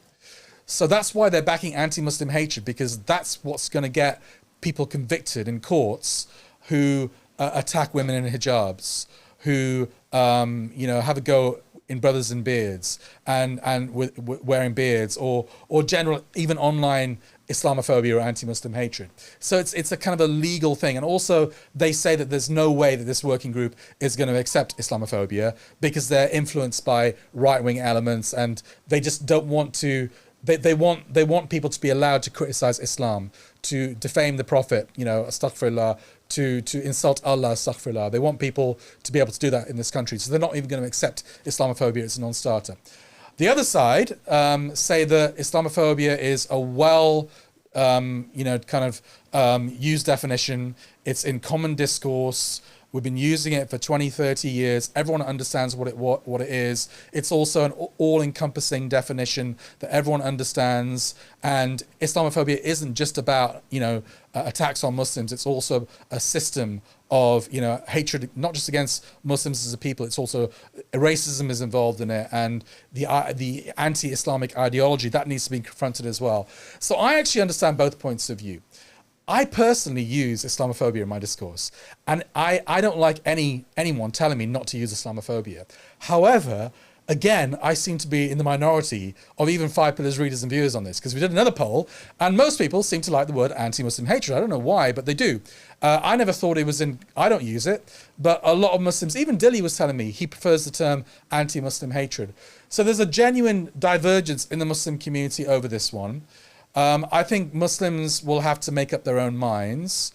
So that's why they're backing anti-Muslim hatred, because that's what's going to get people convicted in courts who attack women in hijabs, who have a go in brothers in beards and with wearing beards, or general, even online Islamophobia or anti-Muslim hatred. So it's a kind of a legal thing. And also they say that there's no way that this working group is going to accept Islamophobia because they're influenced by right-wing elements, and they just don't want to. They want people to be allowed to criticize Islam, to defame the Prophet, astaghfirullah, to insult Allah, astaghfirullah. They want people to be able to do that in this country. So they're not even going to accept Islamophobia as a non-starter. The other side say that Islamophobia is a used definition. It's in common discourse. We've been using it for 20, 30 years. Everyone understands what it is. It's also an all-encompassing definition that everyone understands. And Islamophobia isn't just about, attacks on Muslims. It's also a system of, hatred, not just against Muslims as a people. It's also racism is involved in it, and the anti-Islamic ideology that needs to be confronted as well. So I actually understand both points of view. I personally use Islamophobia in my discourse, and I don't like anyone telling me not to use Islamophobia. However, again, I seem to be in the minority of even 5 Pillars readers and viewers on this, because we did another poll, and most people seem to like the word anti-Muslim hatred. I don't know why, but they do. I never thought it was in, I don't use it, but a lot of Muslims, even Dilly was telling me he prefers the term anti-Muslim hatred. So there's a genuine divergence in the Muslim community over this one. I think Muslims will have to make up their own minds.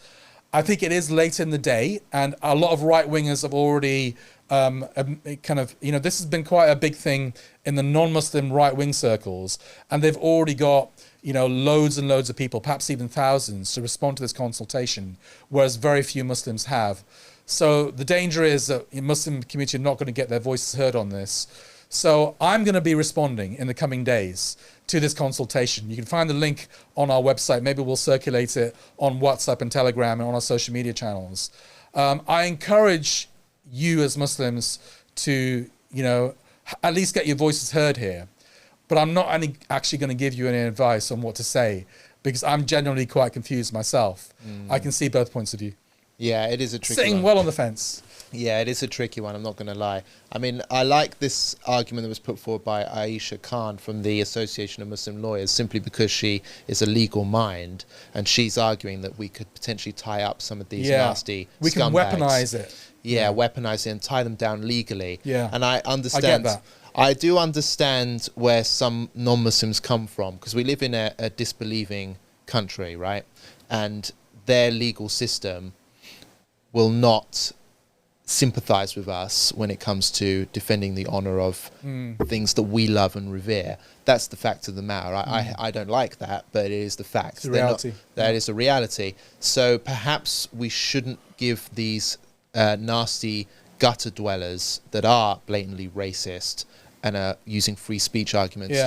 I think it is late in the day, and a lot of right-wingers have already this has been quite a big thing in the non-Muslim right-wing circles, and they've already got, loads and loads of people, perhaps even thousands, to respond to this consultation, whereas very few Muslims have. So the danger is that the Muslim community are not going to get their voices heard on this. So I'm going to be responding in the coming days to this consultation. You can find the link on our website. Maybe we'll circulate it on WhatsApp and Telegram and on our social media channels. I encourage you as Muslims to, at least get your voices heard here. But I'm not actually going to give you any advice on what to say, because I'm genuinely quite confused myself. I can see both points of view. Yeah, it is a tricky one. Sitting well on the fence. Yeah, it is a tricky one, I'm not going to lie. I mean, I like this argument that was put forward by Aisha Khan from the Association of Muslim Lawyers, simply because she is a legal mind, and she's arguing that we could potentially tie up some of these nasty we can scumbags. Weaponize it. Yeah, weaponize it and tie them down legally. Yeah. And I understand. I get that. I do understand where some non-Muslims come from, because we live in a disbelieving country, right? And their legal system will not sympathize with us when it comes to defending the honor of things that we love and revere. That's the fact of the matter. I don't like that, but it is the fact. It's the reality. That is a reality. So perhaps we shouldn't give these nasty gutter dwellers that are blatantly racist and are using free speech arguments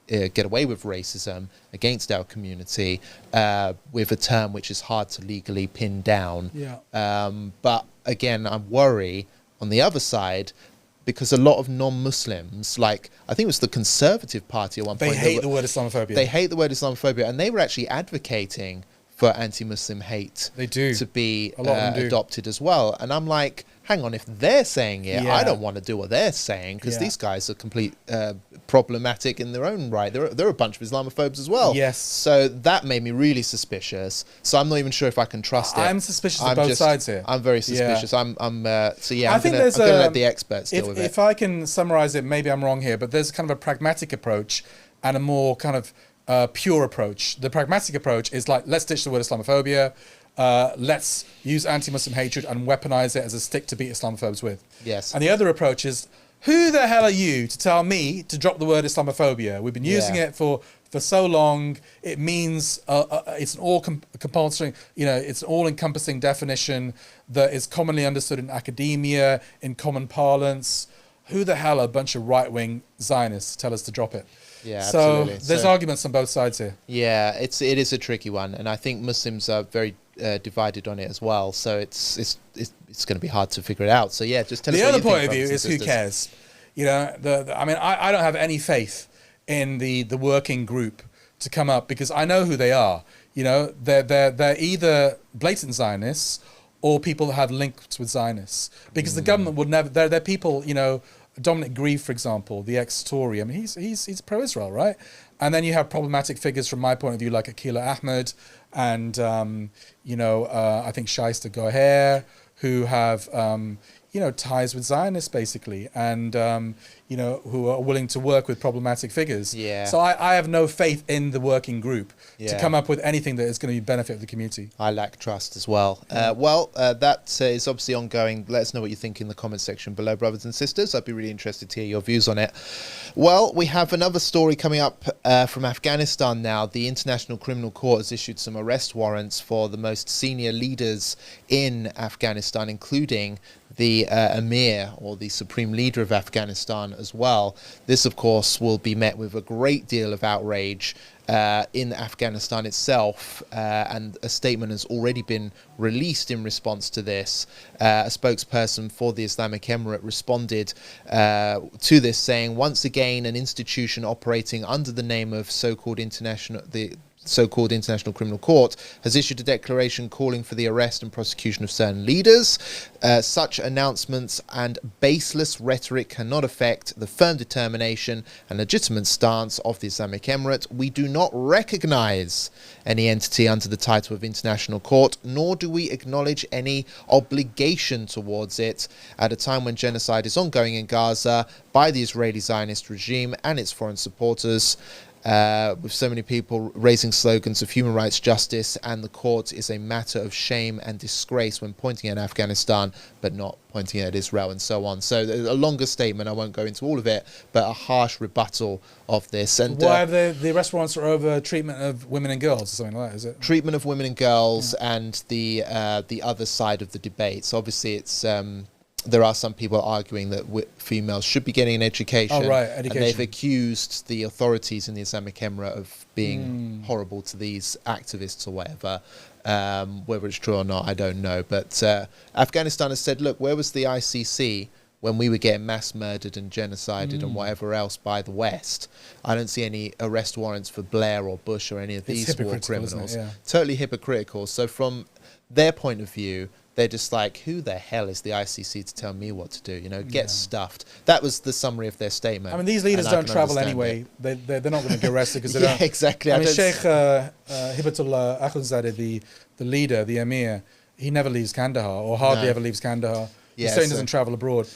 to get away with racism against our community with a term which is hard to legally pin down. But again, I worry on the other side, because a lot of non-Muslims, like I think it was the Conservative Party at one point, they hate the word Islamophobia. They hate the word Islamophobia, and they were actually advocating for anti-Muslim hate to be adopted as well. And I'm like, hang on, if they're saying it, I don't want to do what they're saying, because these guys are complete problematic in their own right. They're a bunch of Islamophobes as well. Yes. So that made me really suspicious. So I'm not even sure if I can trust it. I'm suspicious of both sides here. I'm very suspicious. Yeah. I'm going to let the experts deal with it. If I can summarize it, maybe I'm wrong here, but there's kind of a pragmatic approach and a more kind of pure approach. The pragmatic approach is like, let's ditch the word Islamophobia. Let's use anti-Muslim hatred and weaponize it as a stick to beat Islamophobes with. Yes. And the other approach is, who the hell are you to tell me to drop the word Islamophobia? We've been using it for so long. It means it's an all-compulsory, it's an all-encompassing definition that is commonly understood in academia, in common parlance. Who the hell are a bunch of right-wing Zionists to tell us to drop it? Yeah, so absolutely. There's arguments on both sides here. Yeah, it is a tricky one, and I think Muslims are very divided on it as well. So it's going to be hard to figure it out. So yeah, just tell us. The what other you think, point of view is who cares? I don't have any faith in the working group to come up, because I know who they are. They're either blatant Zionists or people that have links with Zionists, because the government would never. They're people Dominic Grieve, for example, the ex-Tory, I mean, he's pro-Israel, right? And then you have problematic figures from my point of view, like Akila Ahmed and, I think Shaista Goher, who have, ties with Zionists, basically, and, who are willing to work with problematic figures. Yeah. So I have no faith in the working group to come up with anything that is going to benefit the community. I lack trust as well. That is obviously ongoing. Let us know what you think in the comment section below, brothers and sisters. I'd be really interested to hear your views on it. Well, we have another story coming up from Afghanistan now. The International Criminal Court has issued some arrest warrants for the most senior leaders in Afghanistan, including the Emir, or the supreme leader of Afghanistan, as well. This, of course, will be met with a great deal of outrage in Afghanistan itself, and a statement has already been released in response to this. A spokesperson for the Islamic Emirate responded to this, saying, once again, an institution operating under the name of so-called International Criminal Court has issued a declaration calling for the arrest and prosecution of certain leaders. Such announcements and baseless rhetoric cannot affect the firm determination and legitimate stance of the Islamic Emirate. We do not recognize any entity under the title of International Court, nor do we acknowledge any obligation towards it at a time when genocide is ongoing in Gaza by the Israeli Zionist regime and its foreign supporters. With so many people raising slogans of human rights, justice, and the court is a matter of shame and disgrace when pointing at Afghanistan, but not pointing at Israel, and so on. So a longer statement, I won't go into all of it, but a harsh rebuttal of this. And why have the arrest warrants are over treatment of women and girls or something like that, is it? Treatment of women and girls, and the other side of the debate. So obviously it's... there are some people arguing that females should be getting an education. Oh, right, education. And they've accused the authorities in the Islamic Emirate of being horrible to these activists or whatever. Whether it's true or not, I don't know. But Afghanistan has said, look, where was the ICC when we were getting mass murdered and genocided and whatever else by the West? I don't see any arrest warrants for Blair or Bush or any of these war criminals. Yeah. Totally hypocritical. So from their point of view, they're just like, who the hell is the ICC to tell me what to do? Get stuffed. That was the summary of their statement. I mean, these leaders don't travel anyway. They're not going to get arrested because they don't. Exactly. I mean, Sheikh Hibatullah Akhundzadeh, the leader, the Emir, he never leaves Kandahar, or hardly ever leaves Kandahar. He certainly doesn't travel abroad.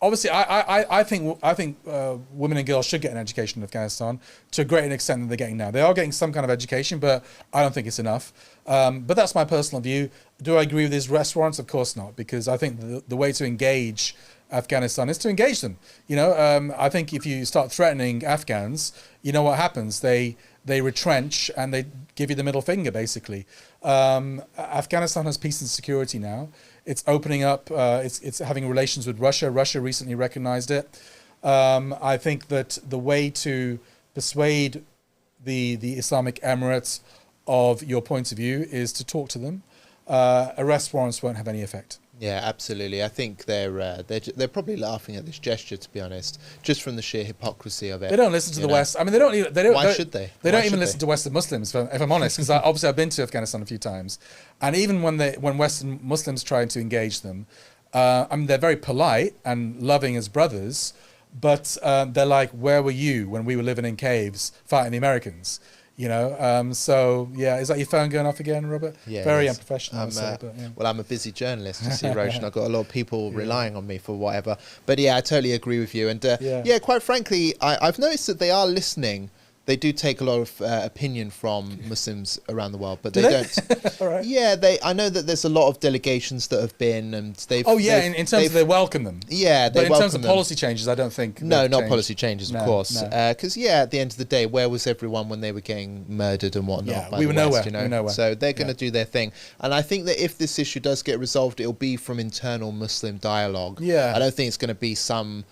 Obviously, I think women and girls should get an education in Afghanistan to a greater extent than they're getting now. They are getting some kind of education, but I don't think it's enough. But that's my personal view. Do I agree with these arrest warrants? Of course not, because I think the way to engage Afghanistan is to engage them. I think if you start threatening Afghans, you know what happens? They retrench and they give you the middle finger, basically. Afghanistan has peace and security now. It's opening up, it's having relations with Russia. Russia recently recognized it. I think that the way to persuade the Islamic Emirates of your point of view is to talk to them. Arrest warrants won't have any effect. Yeah, absolutely. I think they're probably laughing at this gesture, to be honest, just from the sheer hypocrisy of it. They don't listen to the West. I mean, they don't. Why should they? They don't even listen to Western Muslims, if I'm honest, because obviously I've been to Afghanistan a few times, and even when Western Muslims try to engage them, I mean, they're very polite and loving as brothers, but they're like, "Where were you when we were living in caves fighting the Americans?" So yeah, is that your phone going off again, Robert? Yeah, very unprofessional. Well, I'm a busy journalist, you see, Roshan. I've got a lot of people relying on me for whatever. But yeah, I totally agree with you. And quite frankly, I've noticed that they are listening. They do take a lot of opinion from Muslims around the world, but they don't. All right. Yeah, I know that there's a lot of delegations that have been, and they've. Oh yeah, in terms of they welcome them. Yeah, but in terms of policy changes, I don't think. No, not policy changes, of course. Because at the end of the day, where was everyone when they were getting murdered and whatnot? Yeah, by we the were West, nowhere. We were nowhere. So they're going to do their thing, and I think that if this issue does get resolved, it'll be from internal Muslim dialogue. Yeah, I don't think it's going to be some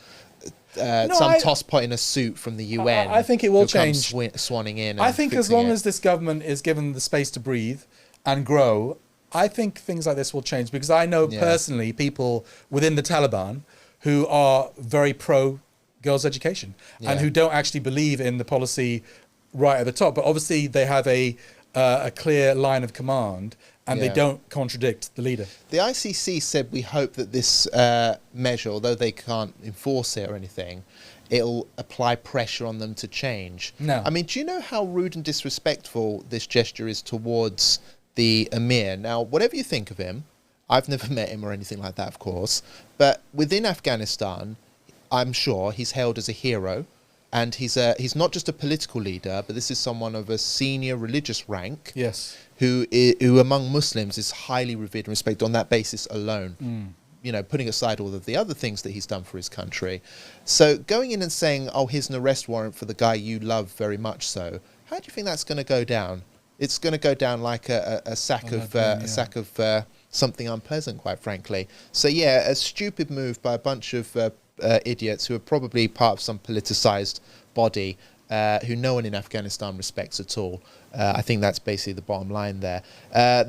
tosspot in a suit from the UN. I think it will change. Swanning in. I think as long as this government is given the space to breathe and grow, I think things like this will change, because I know personally people within the Taliban who are very pro girls' education and who don't actually believe in the policy right at the top, but obviously they have a clear line of command and they don't contradict the leader. The ICC said we hope that this measure, although they can't enforce it or anything, it'll apply pressure on them to change. No. I mean, do you know how rude and disrespectful this gesture is towards the Emir? Now, whatever you think of him, I've never met him or anything like that, of course, but within Afghanistan, I'm sure he's hailed as a hero, and he's not just a political leader, but this is someone of a senior religious rank. Yes. Who among Muslims is highly revered and respected on that basis alone. You know, putting aside all of the other things that he's done for his country. So going in and saying, oh, here's an arrest warrant for the guy you love very much so, how do you think that's going to go down? It's going to go down like a sack of something unpleasant, quite frankly. So yeah, a stupid move by a bunch of idiots who are probably part of some politicized body who no one in Afghanistan respects at all. I think that's basically the bottom line there.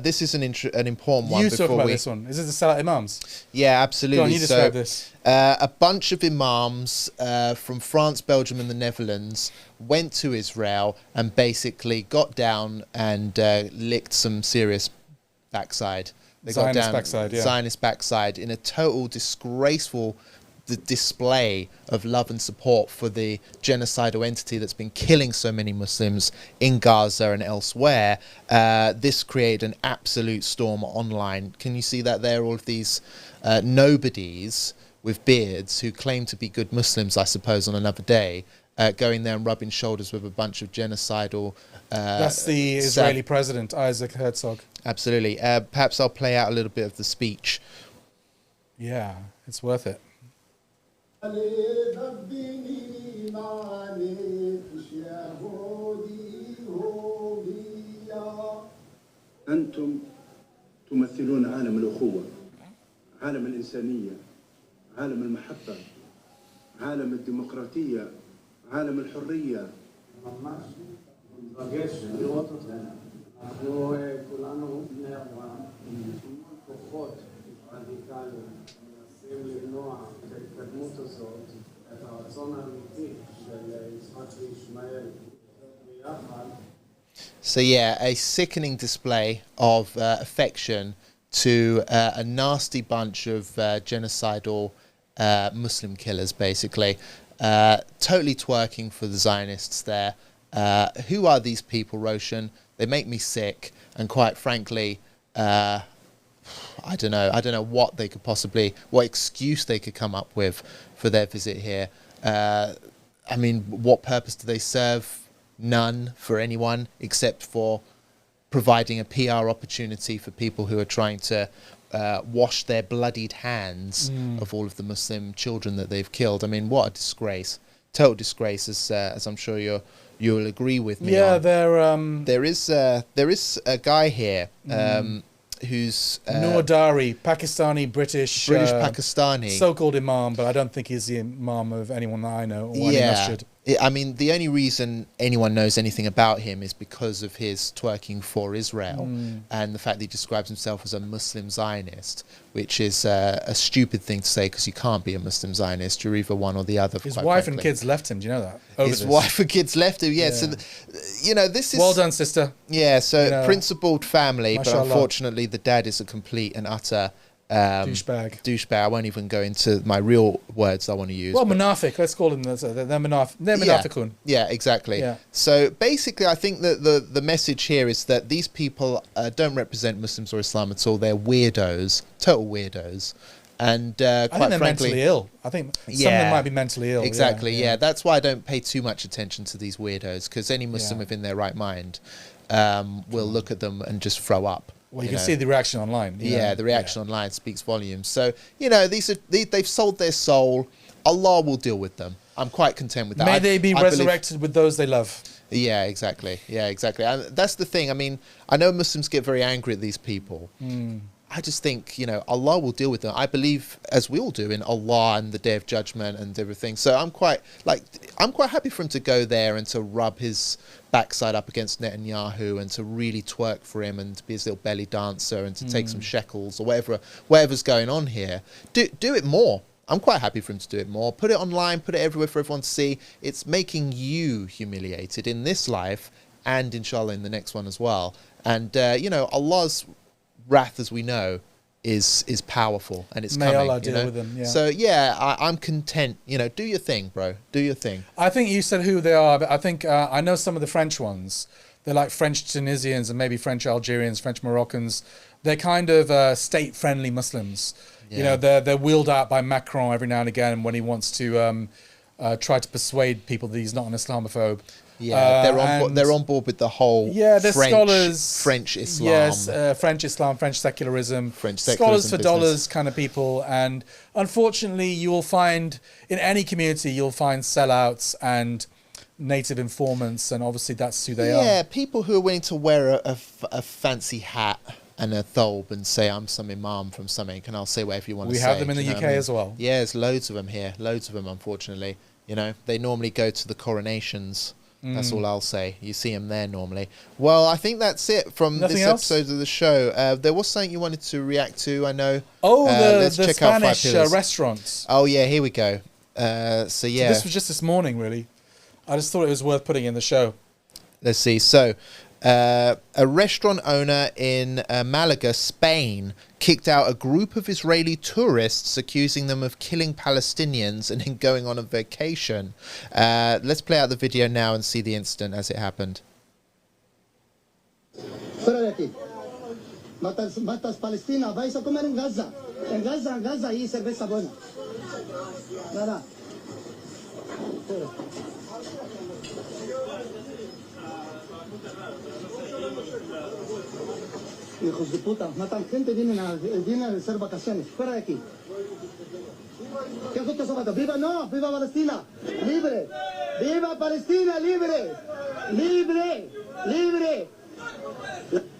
This is an important one. You talk about this one. Is this the Salat Imams? Yeah, absolutely. Go on, you describe this. A bunch of imams from France, Belgium and the Netherlands went to Israel and basically got down and licked some serious backside. They got down Zionist backside in a total disgraceful display of love and support for the genocidal entity that's been killing so many Muslims in Gaza and elsewhere. This created an absolute storm online. Can you see that there? All of these nobodies with beards who claim to be good Muslims, I suppose, on another day, going there and rubbing shoulders with a bunch of genocidal... That's the Israeli president, Isaac Herzog. Absolutely. Perhaps I'll play out a little bit of the speech. Yeah, it's worth it. أنتم تمثلون عالم الأخوة، عالم الإنسانية، عالم المحبة، عالم الديمقراطية، عالم الحرية. אנחנו כולנו בני אברהם, כוחות רדיקליים מנסים למנוע את ההתקדמות הזאת, את הרצון האמיתי של יצחק וישמעאל ביחד. So yeah, a sickening display of affection to a nasty bunch of genocidal Muslim killers, basically. Totally twerking for the Zionists there. Who are these people, Roshan? They make me sick, and quite frankly, I don't know what they could possibly, what excuse they could come up with for their visit here. I mean, what purpose do they serve? None for anyone, except for providing a PR opportunity for people who are trying to wash their bloodied hands of all of the Muslim children that they've killed. I mean, what a disgrace. Total disgrace, as I'm sure you'll agree with me. Yeah, there is a guy here who's Noor Dari, Pakistani, British Pakistani, so-called imam, but I don't think he's the imam of anyone that I know. Or any masjid. I mean, the only reason anyone knows anything about him is because of his twerking for Israel and the fact that he describes himself as a Muslim Zionist, which is a stupid thing to say because you can't be a Muslim Zionist. You're either one or the other. His wife and kids left him. Do you know that? His wife and kids left him. Yeah. So, this is... Well done, sister. Yeah, so principled family, but unfortunately the dad is a complete and utter... douchebag. I won't even go into my real words I want to use. Well, munafiq, let's call them. They're munafiqun. Yeah, exactly. Yeah. So basically, I think that the message here is that these people don't represent Muslims or Islam at all. They're weirdos, total weirdos. And quite I think they're frankly, mentally ill. I think some of them might be mentally ill. Exactly, yeah. That's why I don't pay too much attention to these weirdos, because any Muslim within their right mind will look at them and just throw up. Well, you can see the reaction online. Yeah, the reaction online speaks volumes. So, they've sold their soul. Allah will deal with them. I'm quite content with that. May they be resurrected with those they love. Yeah, exactly. And that's the thing. I mean, I know Muslims get very angry at these people. I just think, Allah will deal with them. I believe, as we all do, in Allah and the Day of Judgment and everything. So I'm quite happy for him to go there and to rub his backside up against Netanyahu and to really twerk for him and to be his little belly dancer and to take some shekels or whatever's going on here. Do it more. I'm quite happy for him to do it more. Put it online, put it everywhere for everyone to see. It's making you humiliated in this life and inshallah in the next one as well. And, Allah's wrath, as we know, is powerful, and it's May coming. Allah deal with them, yeah. So yeah, I'm content. Do your thing, bro. Do your thing. I think you said who they are, but I think I know some of the French ones. They're like French Tunisians and maybe French Algerians, French Moroccans. They're kind of state-friendly Muslims. Yeah. They're wheeled out by Macron every now and again when he wants to try to persuade people that he's not an Islamophobe. Yeah, they're on board with the whole they're French, scholars, French Islam. Yes, French Islam, French secularism, scholars for business. dollars kind of people. And unfortunately, you will find in any community, you'll find sellouts and native informants, and obviously that's who they are. Yeah, people who are willing to wear a fancy hat and a thobe and say, I'm some imam from something, and I'll say whatever you want to say. We have them in the UK as well. Yeah, there's loads of them here. Loads of them, unfortunately. They normally go to the coronations. That's all I'll say. You see them there normally. Well, I think that's it from Nothing this else? episode of the show. There was something you wanted to react to, I know. Oh, let's the check out Spanish 5 Pillars. restaurants. Oh, yeah, here we go. So, yeah. This was just this morning, really. I just thought it was worth putting in the show. Let's see. So, a restaurant owner in Malaga, Spain, kicked out a group of Israeli tourists, accusing them of killing Palestinians and then going on a vacation. Let's play out the video now and see the incident as it happened. Fuera de aquí. Matas Palestina, vais a comer en Gaza. En Gaza hay cerveza buena. Nada. Fuera. Hijos de puta, matan gente, vienen a hacer vacaciones. Fuera de aquí. ¿Qué justo zapata? ¡Viva no! ¡Viva Palestina! ¡Libre! ¡Viva Palestina! ¡Libre! ¡Libre! ¡Libre!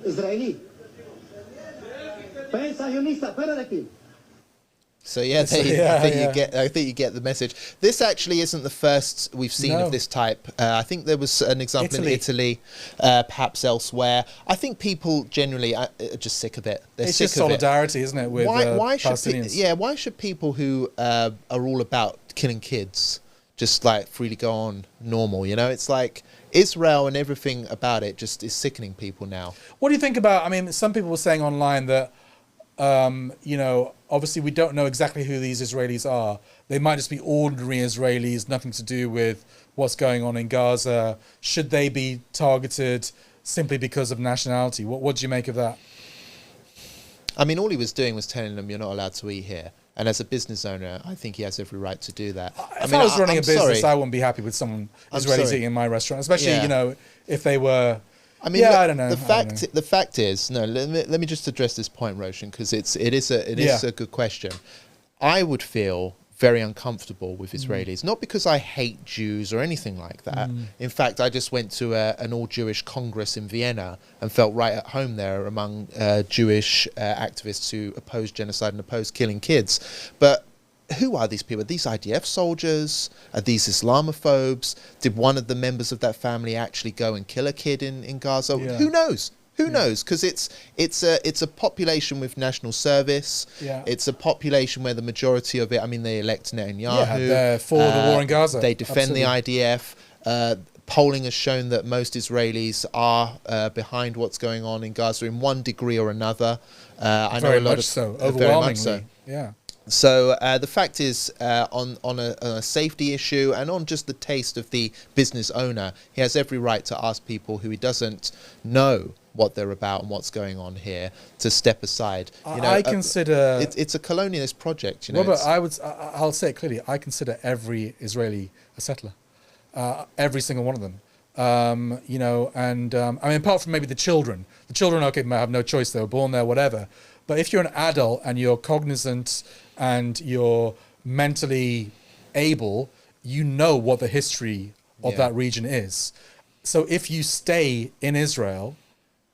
Israelí. Sionista, fuera de aquí. So yeah, I think you get the message. This actually isn't the first we've seen of this type. I think there was an example in Italy, perhaps elsewhere. I think people generally are just sick of it. They're It's sick just of solidarity, isn't it, with Palestinians? Why should people who are all about killing kids just like freely go on normal? It's like Israel and everything about it just is sickening people now. What do you think about? I mean, some people were saying online that. Obviously we don't know exactly who these Israelis are. They might just be ordinary Israelis, nothing to do with what's going on in Gaza. Should they be targeted simply because of nationality? What do you make of that? I mean, all he was doing was telling them you're not allowed to eat here. And as a business owner, I think he has every right to do that. If I was running a business, I wouldn't be happy with someone Israelis eating in my restaurant, especially, if they were... I mean, I don't know. The fact is, let me just address this point, Roshan, because it is a good question. I would feel very uncomfortable with Israelis, not because I hate Jews or anything like that. In fact, I just went to an all-Jewish Congress in Vienna and felt right at home there among Jewish activists who oppose genocide and oppose killing kids. But who are these people? Are these IDF soldiers? Are these Islamophobes? Did one of the members of that family actually go and kill a kid in Gaza? Yeah. Who knows? Who knows? Because it's a population with national service. Yeah. It's a population where the majority of it, I mean, they elect Netanyahu. Yeah, they're for the war in Gaza. They defend the IDF. Polling has shown that most Israelis are behind what's going on in Gaza in one degree or another. I know a lot overwhelmingly. Very much so. Yeah. So the fact is, on a safety issue and on just the taste of the business owner, he has every right to ask people who he doesn't know what they're about and what's going on here to step aside. I consider it's a colonialist project. Robert, I'll say it clearly. I consider every Israeli a settler, every single one of them. I mean, apart from maybe the children. The children, okay, might have no choice. They were born there, whatever. But if you're an adult and you're cognizant and you're mentally able, you know what the history of that region is. So if you stay in Israel,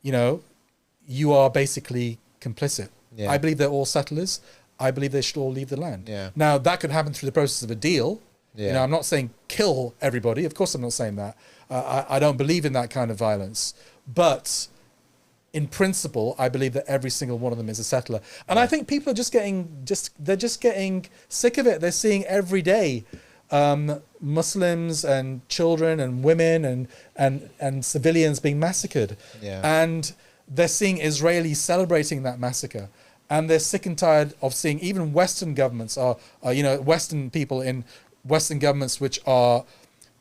you are basically complicit. Yeah. I believe they're all settlers. I believe they should all leave the land. Yeah. Now, that could happen through the process of a deal. Yeah. I'm not saying kill everybody. Of course I'm not saying that. I don't believe in that kind of violence. But in principle, I believe that every single one of them is a settler. And I think people are just getting sick of it. They're seeing every day Muslims and children and women and civilians being massacred. Yeah. And they're seeing Israelis celebrating that massacre, and they're sick and tired of seeing even Western governments Western people in Western governments which are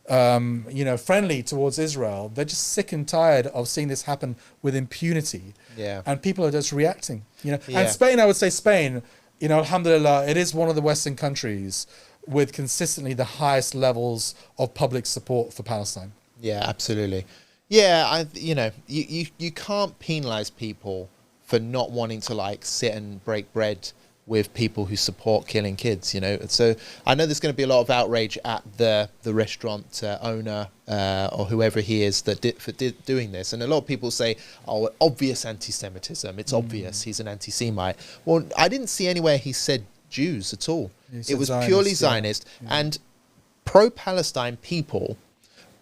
friendly towards Israel. They're just sick and tired of seeing this happen with impunity. Yeah. And people are just reacting. Yeah. And Spain, I would say Spain, alhamdulillah, it is one of the Western countries with consistently the highest levels of public support for Palestine. Yeah, absolutely. Yeah, you can't penalize people for not wanting to sit and break bread with people who support killing kids, So I know there's going to be a lot of outrage at the restaurant owner or whoever he is that doing this. And a lot of people say, oh, obvious anti-Semitism. It's obvious he's an anti-Semite. Well, I didn't see anywhere he said Jews at all. It was Zionist, purely Zionist. Yeah. And pro-Palestine people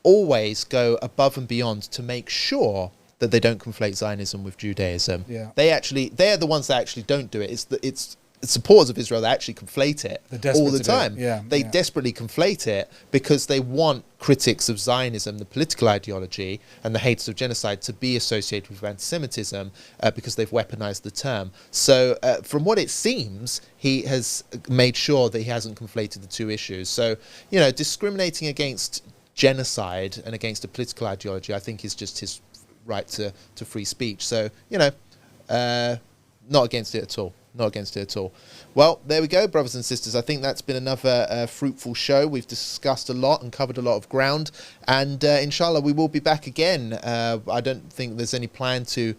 always go above and beyond to make sure that they don't conflate Zionism with Judaism. Yeah. They're the ones that actually don't do it. It's supporters of Israel that actually conflate it all the time. They desperately conflate it because they want critics of Zionism, the political ideology, and the haters of genocide to be associated with anti-Semitism because they've weaponized the term. So from what it seems, he has made sure that he hasn't conflated the two issues. So, discriminating against genocide and against a political ideology, I think is just his right to free speech. So, not against it at all. Not against it at all. Well, there we go, brothers and sisters. I think that's been another fruitful show. We've discussed a lot and covered a lot of ground. And inshallah, we will be back again. I don't think there's any plan to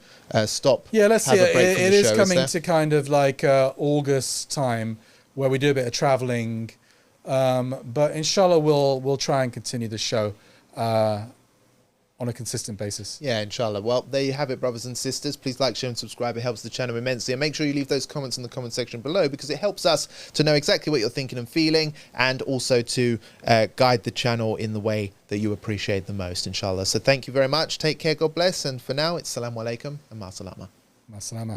stop. Yeah, let's see. It is coming to kind of like August time where we do a bit of traveling. But inshallah, we'll try and continue the show on a consistent basis. Yeah, inshallah. Well, there you have it, brothers and sisters. Please like, share and subscribe. It helps the channel immensely. And make sure you leave those comments in the comment section below because it helps us to know exactly what you're thinking and feeling and also to guide the channel in the way that you appreciate the most, inshallah. So thank you very much. Take care. God bless. And for now, it's Assalamu alaikum and ma salama. Ma salama.